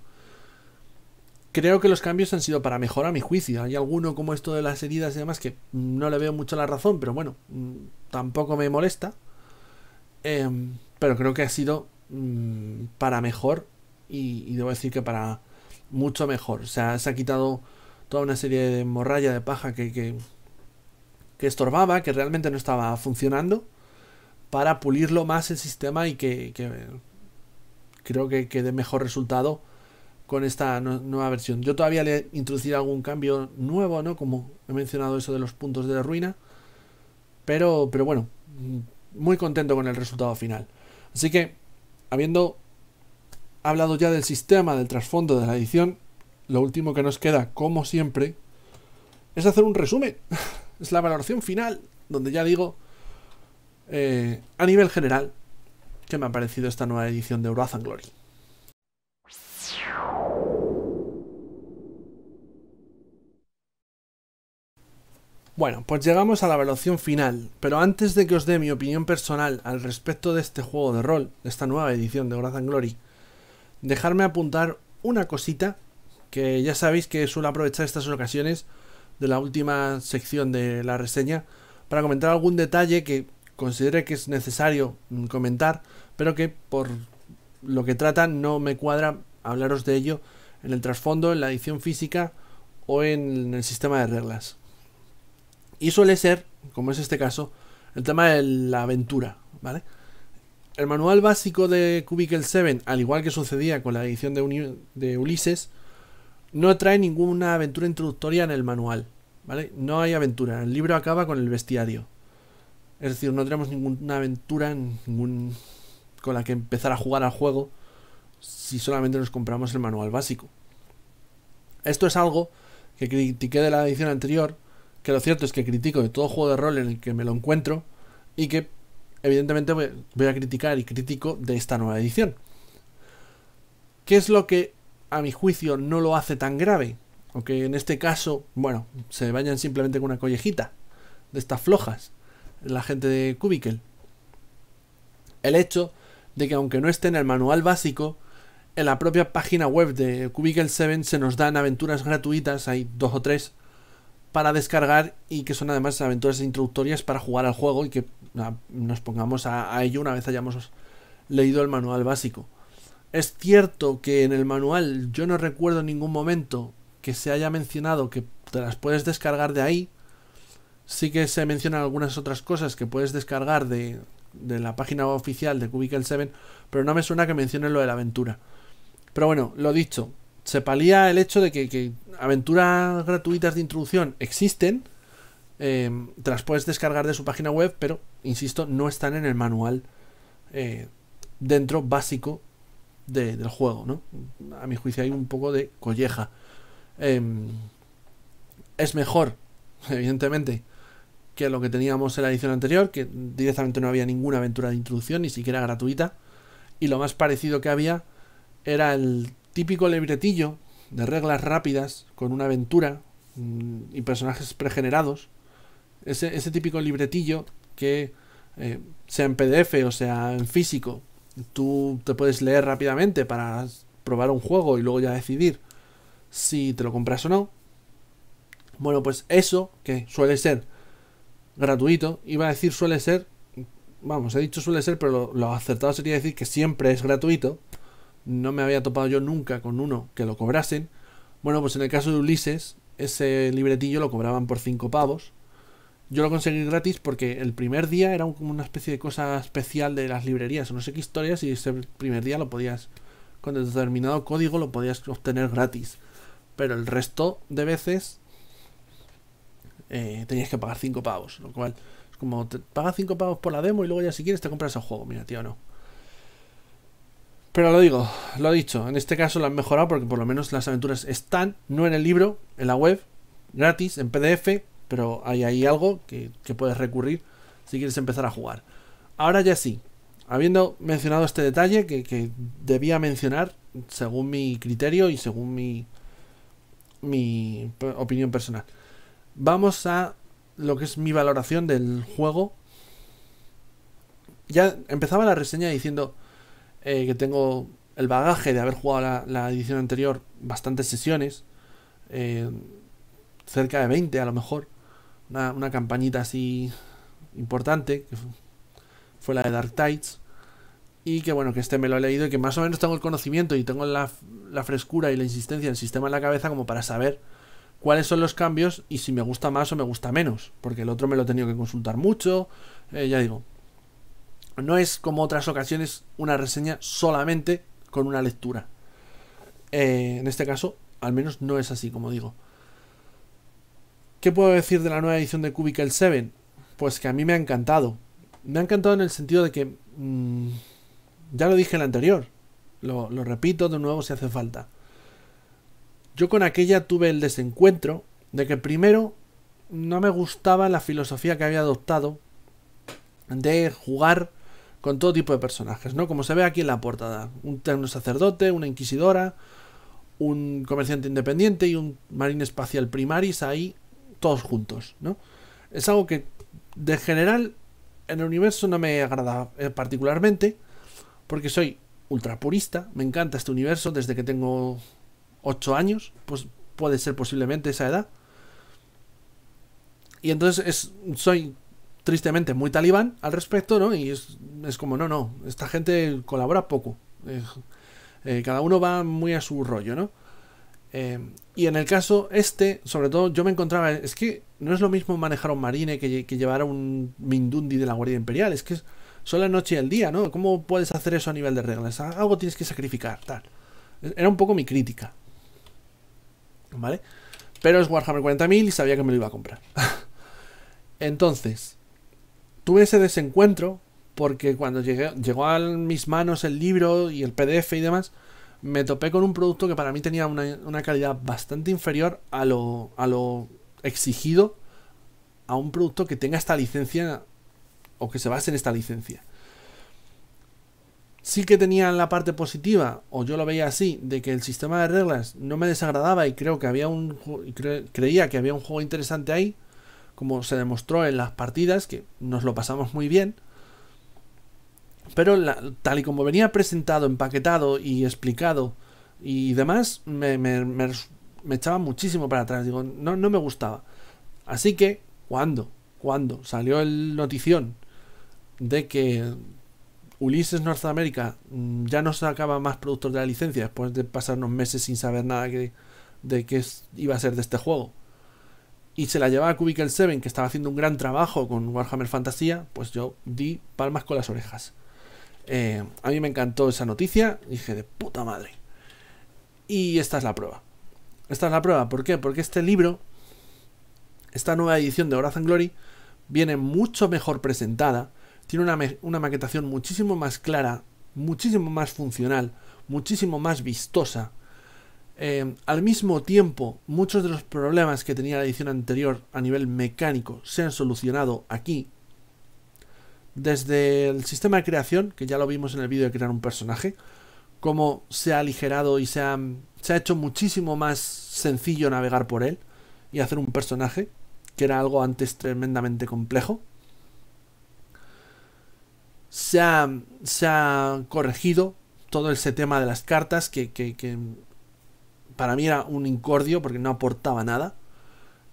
Creo que los cambios han sido para mejor a mi juicio. Hay alguno como esto de las heridas y demás que no le veo mucho la razón, pero bueno, tampoco me molesta. Pero creo que ha sido para mejor y debo decir que para mucho mejor. O sea, se ha quitado toda una serie de morralla de paja que estorbaba, que realmente no estaba funcionando, para pulirlo más el sistema y que creo que dé mejor resultado con esta nueva versión. Yo todavía le he introducido algún cambio nuevo, ¿no? Como he mencionado eso de los puntos de ruina, pero bueno, muy contento con el resultado final. Así que, habiendo hablado ya del sistema, del trasfondo de la edición, lo último que nos queda, como siempre, es hacer un resumen. Es la valoración final, donde ya digo, a nivel general, que me ha parecido esta nueva edición de Wrath and Glory. Bueno, pues llegamos a la evaluación final, pero antes de que os dé mi opinión personal al respecto de este juego de rol, de esta nueva edición de Wrath and Glory, dejarme apuntar una cosita, que ya sabéis que suelo aprovechar estas ocasiones de la última sección de la reseña para comentar algún detalle que considere que es necesario comentar, pero que por lo que trata no me cuadra hablaros de ello en el trasfondo, en la edición física o en el sistema de reglas. Y suele ser, como es este caso, el tema de la aventura, ¿vale? El manual básico de Cubicle 7, al igual que sucedía con la edición de Ulises, no trae ninguna aventura introductoria en el manual, ¿vale? No hay aventura, el libro acaba con el bestiario. Es decir, no tenemos ninguna aventura con la que empezar a jugar al juego si solamente nos compramos el manual básico. Esto es algo que critiqué de la edición anterior, que lo cierto es que critico de todo juego de rol en el que me lo encuentro y que evidentemente voy a criticar y critico de esta nueva edición. ¿Qué es lo que a mi juicio no lo hace tan grave? Aunque en este caso, bueno, se vayan simplemente con una collejita de estas flojas la gente de Cubicle. El hecho de que aunque no esté en el manual básico, en la propia página web de Cubicle 7 se nos dan aventuras gratuitas, hay 2 o 3 para descargar y que son además aventuras introductorias para jugar al juego y que nos pongamos a ello una vez hayamos leído el manual básico. Es cierto que en el manual yo no recuerdo en ningún momento que se haya mencionado que te las puedes descargar de ahí. Sí que se mencionan algunas otras cosas que puedes descargar de la página oficial de Cubicle 7, pero no me suena que mencionen lo de la aventura. Pero bueno, lo dicho, se palía el hecho de que aventuras gratuitas de introducción existen, te las puedes descargar de su página web, pero, insisto, no están en el manual dentro básico del juego, ¿no? A mi juicio hay un poco de colleja. Es mejor, evidentemente, que lo que teníamos en la edición anterior, que directamente no había ninguna aventura de introducción, ni siquiera gratuita, y lo más parecido que había era el típico libretillo de reglas rápidas con una aventura y personajes pregenerados. Ese típico libretillo que sea en PDF o sea en físico, tú te puedes leer rápidamente para probar un juego y luego ya decidir si te lo compras o no. Bueno, pues eso, que suele ser gratuito, iba a decir suele ser, vamos, he dicho suele ser, pero lo acertado sería decir que siempre es gratuito. No me había topado yo nunca con uno que lo cobrasen. Bueno, pues en el caso de Ulises, ese libretillo lo cobraban por 5 pavos. Yo lo conseguí gratis porque el primer día era como una especie de cosa especial de las librerías o no sé qué historias, y ese primer día lo podías, con determinado código lo podías obtener gratis. Pero el resto de veces tenías que pagar 5 pavos, lo cual es como te pagas 5 pavos por la demo y luego ya si quieres te compras el juego. Mira, tío, no. Pero lo digo, lo dicho, en este caso lo han mejorado porque por lo menos las aventuras están, no en el libro, en la web, gratis, en PDF, pero hay ahí algo que puedes recurrir si quieres empezar a jugar. Ahora ya sí, habiendo mencionado este detalle que debía mencionar según mi criterio y según mi opinión personal, vamos a lo que es mi valoración del juego. Ya empezaba la reseña diciendo que tengo el bagaje de haber jugado la edición anterior bastantes sesiones, cerca de 20 a lo mejor, una campañita así importante, que fue la de Dark Tides, y que bueno, que este me lo he leído y que más o menos tengo el conocimiento y tengo la frescura y la insistencia del sistema en la cabeza como para saber cuáles son los cambios y si me gusta más o me gusta menos, porque el otro me lo he tenido que consultar mucho. Ya digo, no es como otras ocasiones una reseña solamente con una lectura. En este caso, al menos no es así, como digo. ¿Qué puedo decir de la nueva edición de Cubicle 7? Pues que a mí me ha encantado. Me ha encantado en el sentido de que ya lo dije en la anterior, lo repito de nuevo si hace falta. Yo con aquella tuve el desencuentro de que primero no me gustaba la filosofía que había adoptado de jugar con todo tipo de personajes, ¿no? Como se ve aquí en la portada, un terno sacerdote, una inquisidora, un comerciante independiente y un marine espacial primaris ahí, todos juntos, ¿no? Es algo que de general en el universo no me agrada particularmente, porque soy ultra purista, me encanta este universo desde que tengo 8 años, pues puede ser posiblemente esa edad. Y entonces soy tristemente muy talibán al respecto, ¿no? Y es como, no, esta gente colabora poco. Cada uno va muy a su rollo, ¿no? Y en el caso sobre todo, yo me encontraba, es que no es lo mismo manejar un marine que llevar a un Mindundi de la Guardia Imperial, es que son la noche y el día, ¿no? ¿Cómo puedes hacer eso a nivel de reglas? Algo tienes que sacrificar, tal. Era un poco mi crítica, ¿vale? Pero es Warhammer 40.000 y sabía que me lo iba a comprar. Entonces, tuve ese desencuentro porque cuando llegó a mis manos el libro y el PDF y demás, me topé con un producto que para mí tenía una calidad bastante inferior a lo exigido a un producto que tenga esta licencia o que se base en esta licencia. Sí que tenía la parte positiva, o yo lo veía así, de que el sistema de reglas no me desagradaba y creo que creía que había un juego interesante ahí, como se demostró en las partidas, que nos lo pasamos muy bien. Pero tal y como venía presentado, empaquetado y explicado y demás, me echaba muchísimo para atrás. Digo, no me gustaba. Así que, cuando salió el notición de que Ulises North America ya no sacaba más productos de la licencia después de pasar unos meses sin saber nada de qué iba a ser de este juego, y se la llevaba a Cubicle 7, que estaba haciendo un gran trabajo con Warhammer Fantasía, pues yo di palmas con las orejas. A mí me encantó esa noticia, dije de puta madre. Y esta es la prueba. Esta es la prueba, ¿por qué? Porque este libro, esta nueva edición de Wrath and Glory, viene mucho mejor presentada, tiene una maquetación muchísimo más clara, muchísimo más funcional, muchísimo más vistosa. Al mismo tiempo, muchos de los problemas que tenía la edición anterior a nivel mecánico se han solucionado aquí. Desde el sistema de creación, que ya lo vimos en el vídeo de crear un personaje, cómo se ha aligerado y se ha hecho muchísimo más sencillo navegar por él y hacer un personaje, que era algo antes tremendamente complejo. Se ha corregido todo ese tema de las cartas que para mí era un incordio porque no aportaba nada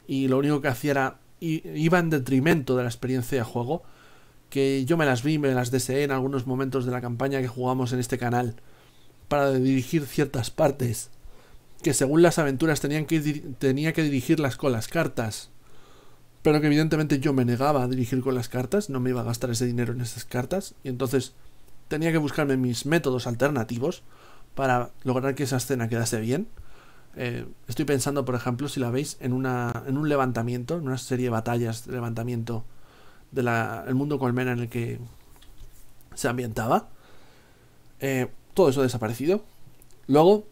y lo único que hacía era iba en detrimento de la experiencia de juego, que yo me las deseé en algunos momentos de la campaña que jugamos en este canal para dirigir ciertas partes que según las aventuras tenía que dirigirlas con las cartas, pero que evidentemente yo me negaba a dirigir con las cartas, no me iba a gastar ese dinero en esas cartas, y entonces tenía que buscarme mis métodos alternativos para lograr que esa escena quedase bien. Estoy pensando, por ejemplo, si la veis, en un levantamiento, en una serie de batallas de levantamiento del mundo colmena en el que se ambientaba. Todo eso ha desaparecido. Luego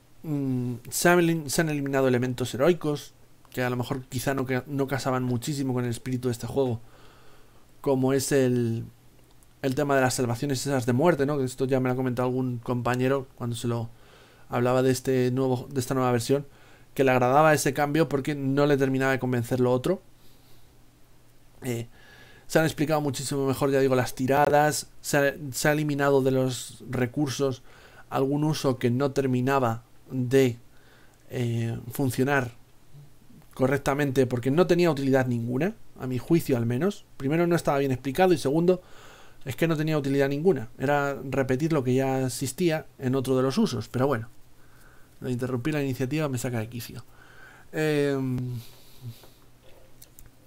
se han eliminado elementos heroicos que a lo mejor quizá no casaban muchísimo con el espíritu de este juego, como es el tema de las salvaciones esas de muerte, ¿no? Esto ya me lo ha comentado algún compañero cuando se lo hablaba de esta nueva versión, que le agradaba ese cambio porque no le terminaba de convencer lo otro. Se han explicado muchísimo mejor, ya digo, las tiradas, se ha eliminado de los recursos algún uso que no terminaba de funcionar correctamente porque no tenía utilidad ninguna, a mi juicio al menos. Primero, no estaba bien explicado, y segundo, es que no tenía utilidad ninguna, era repetir lo que ya existía en otro de los usos. Pero bueno, lo de interrumpir la iniciativa me saca de quicio.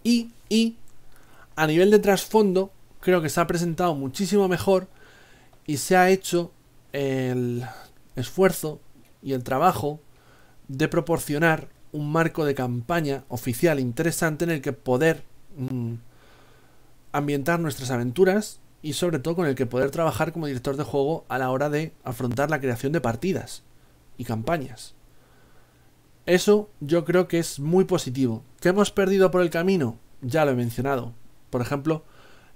Y a nivel de trasfondo creo que se ha presentado muchísimo mejor y se ha hecho el esfuerzo y el trabajo de proporcionar un marco de campaña oficial interesante en el que poder ambientar nuestras aventuras, y sobre todo con el que poder trabajar como director de juego a la hora de afrontar la creación de partidas y campañas. Eso yo creo que es muy positivo. ¿Qué hemos perdido por el camino? Ya lo he mencionado. Por ejemplo,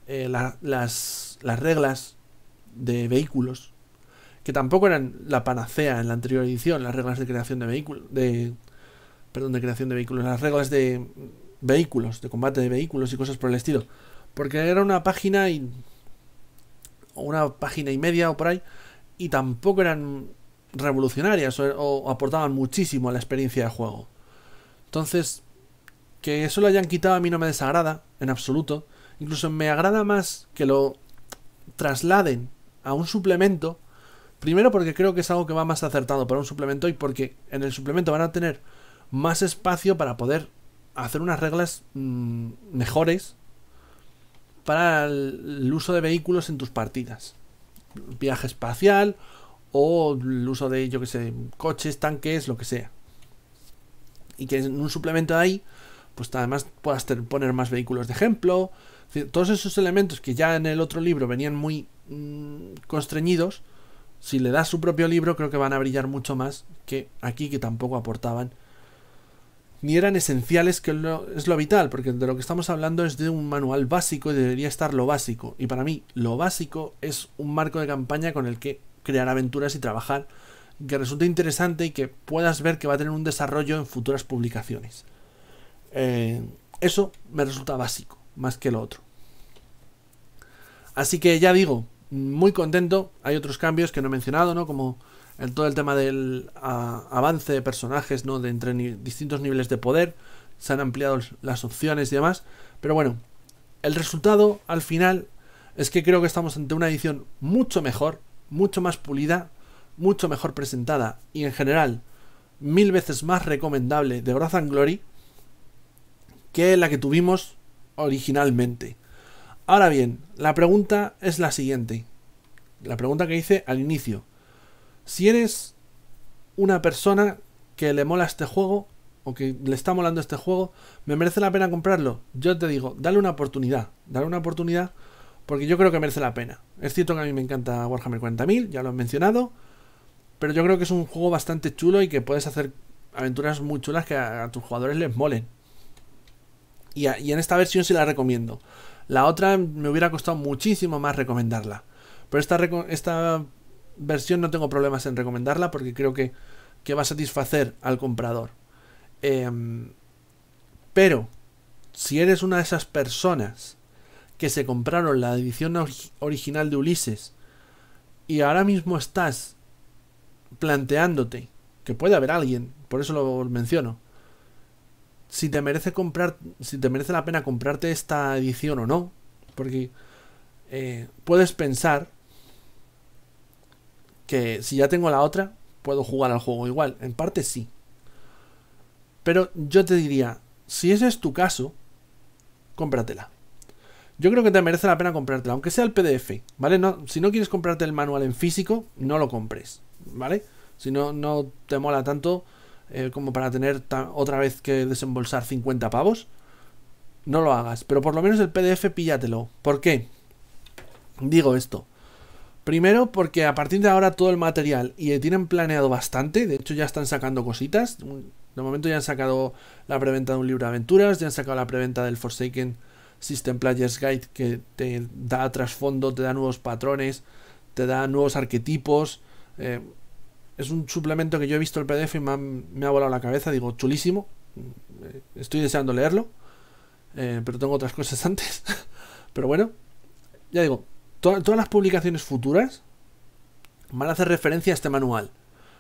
las reglas de vehículos, que tampoco eran la panacea en la anterior edición, las reglas de creación de vehículos, de creación de vehículos, las reglas de vehículos, de combate de vehículos y cosas por el estilo, porque era una página y media o por ahí, y tampoco eran revolucionarias o aportaban muchísimo a la experiencia de juego. Entonces, que eso lo hayan quitado a mí no me desagrada en absoluto. Incluso me agrada más que lo trasladen a un suplemento. Primero porque creo que es algo que va más acertado para un suplemento, y porque en el suplemento van a tener más espacio para poder hacer unas reglas mejores para el uso de vehículos en tus partidas. Viaje espacial o el uso de, yo que sé, coches, tanques, lo que sea. Y que en un suplemento de ahí, pues además puedas poner más vehículos de ejemplo. Es decir, todos esos elementos que ya en el otro libro venían muy constreñidos, si le das su propio libro, creo que van a brillar mucho más que aquí, que tampoco aportaban ni eran esenciales, que es lo vital, porque de lo que estamos hablando es de un manual básico y debería estar lo básico. Y para mí, lo básico es un marco de campaña con el que crear aventuras y trabajar, que resulte interesante y que puedas ver que va a tener un desarrollo en futuras publicaciones. Eso me resulta básico, más que lo otro. Así que ya digo, muy contento. Hay otros cambios que no he mencionado, ¿no? Como todo el tema del avance de personajes, ¿no? De entre distintos niveles de poder. Se han ampliado las opciones y demás. Pero bueno, el resultado al final es que creo que estamos ante una edición mucho mejor, mucho más pulida, mucho mejor presentada y en general 1000 veces más recomendable de Wrath and Glory que la que tuvimos originalmente. Ahora bien, la pregunta es la siguiente. La pregunta que hice al inicio. Si eres una persona que le mola este juego o que le está molando este juego, ¿me merece la pena comprarlo? Yo te digo, dale una oportunidad. Dale una oportunidad porque yo creo que merece la pena. Es cierto que a mí me encanta Warhammer 40.000, ya lo he mencionado, pero yo creo que es un juego bastante chulo y que puedes hacer aventuras muy chulas que a tus jugadores les molen. Y en esta versión sí la recomiendo. La otra me hubiera costado muchísimo más recomendarla. Pero esta versión no tengo problemas en recomendarla porque creo que va a satisfacer al comprador. Pero si eres una de esas personas que se compraron la edición original de Ulises y ahora mismo estás planteándote, que puede haber alguien, por eso lo menciono, si te merece la pena comprarte esta edición o no, porque puedes pensar que si ya tengo la otra puedo jugar al juego igual. En parte sí, pero yo te diría, si ese es tu caso, cómpratela. Yo creo que te merece la pena comprártela, aunque sea el PDF, ¿vale? Si no quieres comprarte el manual en físico, no lo compres, ¿vale? Si no te mola tanto como para tener otra vez que desembolsar 50 pavos, no lo hagas. Pero por lo menos el PDF píllatelo. ¿Por qué digo esto? Primero porque a partir de ahora todo el material, y tienen planeado bastante, de hecho ya están sacando cositas. De momento ya han sacado la preventa de un libro de aventuras, ya han sacado la preventa del Forsaken System Player's Guide, que te da trasfondo, te da nuevos patrones, te da nuevos arquetipos. Es un suplemento que yo he visto el PDF y me ha volado la cabeza. Digo, chulísimo. Estoy deseando leerlo. Pero tengo otras cosas antes. Pero bueno, ya digo, todas las publicaciones futuras van a hacer referencia a este manual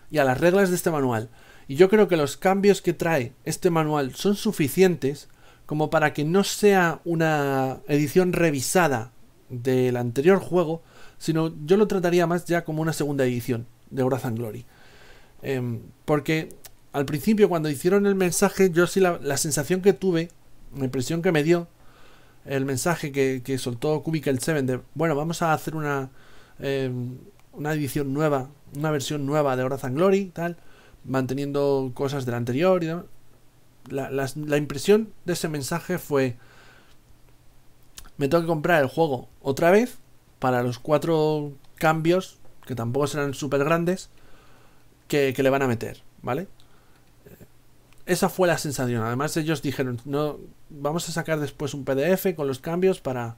y a las reglas de este manual. Y yo creo que los cambios que trae este manual son suficientes como para que no sea una edición revisada del anterior juego, sino yo lo trataría más ya como una segunda edición de Wrath and Glory. Porque al principio cuando hicieron el mensaje, yo sí la sensación que tuve, la impresión que me dio el mensaje que soltó Cubicle 7 de, bueno, vamos a hacer una edición nueva, una versión nueva de Wrath and Glory, tal, manteniendo cosas del anterior y demás. La impresión de ese mensaje fue, me tengo que comprar el juego otra vez para los 4 cambios, que tampoco serán súper grandes, que le van a meter, ¿vale? Esa fue la sensación. Además ellos dijeron, no, vamos a sacar después un PDF con los cambios para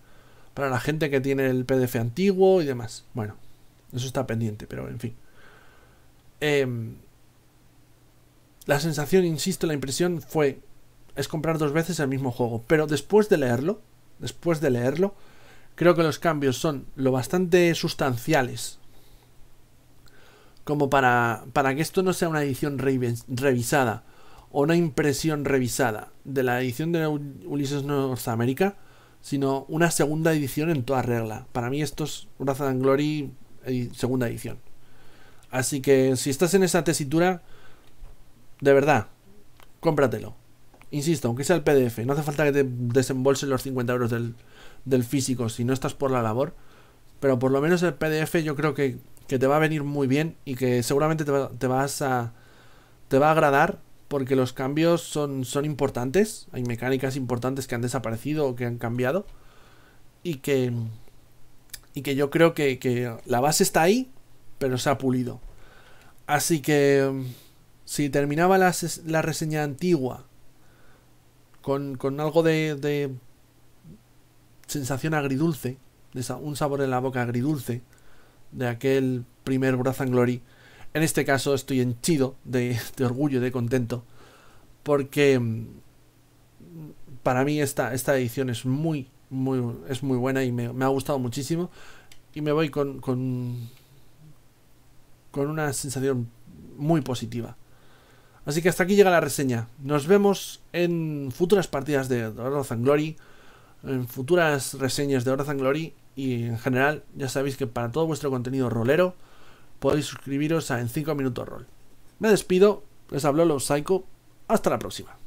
la gente que tiene el PDF antiguo y demás. Bueno, eso está pendiente, pero en fin. La sensación, insisto, la impresión es comprar 2 veces el mismo juego. Pero después de leerlo, creo que los cambios son lo bastante sustanciales como para que esto no sea una edición revisada o una impresión revisada de la edición de Ulises North America, sino una segunda edición en toda regla. Para mí esto es Wrath and Glory segunda edición. Así que si estás en esa tesitura, de verdad, cómpratelo. Insisto, aunque sea el PDF, no hace falta que te desembolsen los 50 euros del físico si no estás por la labor, pero por lo menos el PDF yo creo que te va a venir muy bien y que seguramente te va a agradar, porque los cambios son importantes. Hay mecánicas importantes que han desaparecido o que han cambiado y que yo creo que la base está ahí, pero se ha pulido. Así que si terminaba la reseña antigua con algo de sensación agridulce, un sabor en la boca agridulce de aquel primer Wrath and Glory, en este caso estoy henchido de orgullo y de contento, porque para mí esta edición es muy buena y me ha gustado muchísimo, y me voy con una sensación muy positiva. Así que hasta aquí llega la reseña. Nos vemos en futuras partidas de Wrath and Glory, en futuras reseñas de Wrath and Glory, y en general ya sabéis que para todo vuestro contenido rolero podéis suscribiros a En 5 Minutos Rol. Me despido, les habló Los Psycho, hasta la próxima.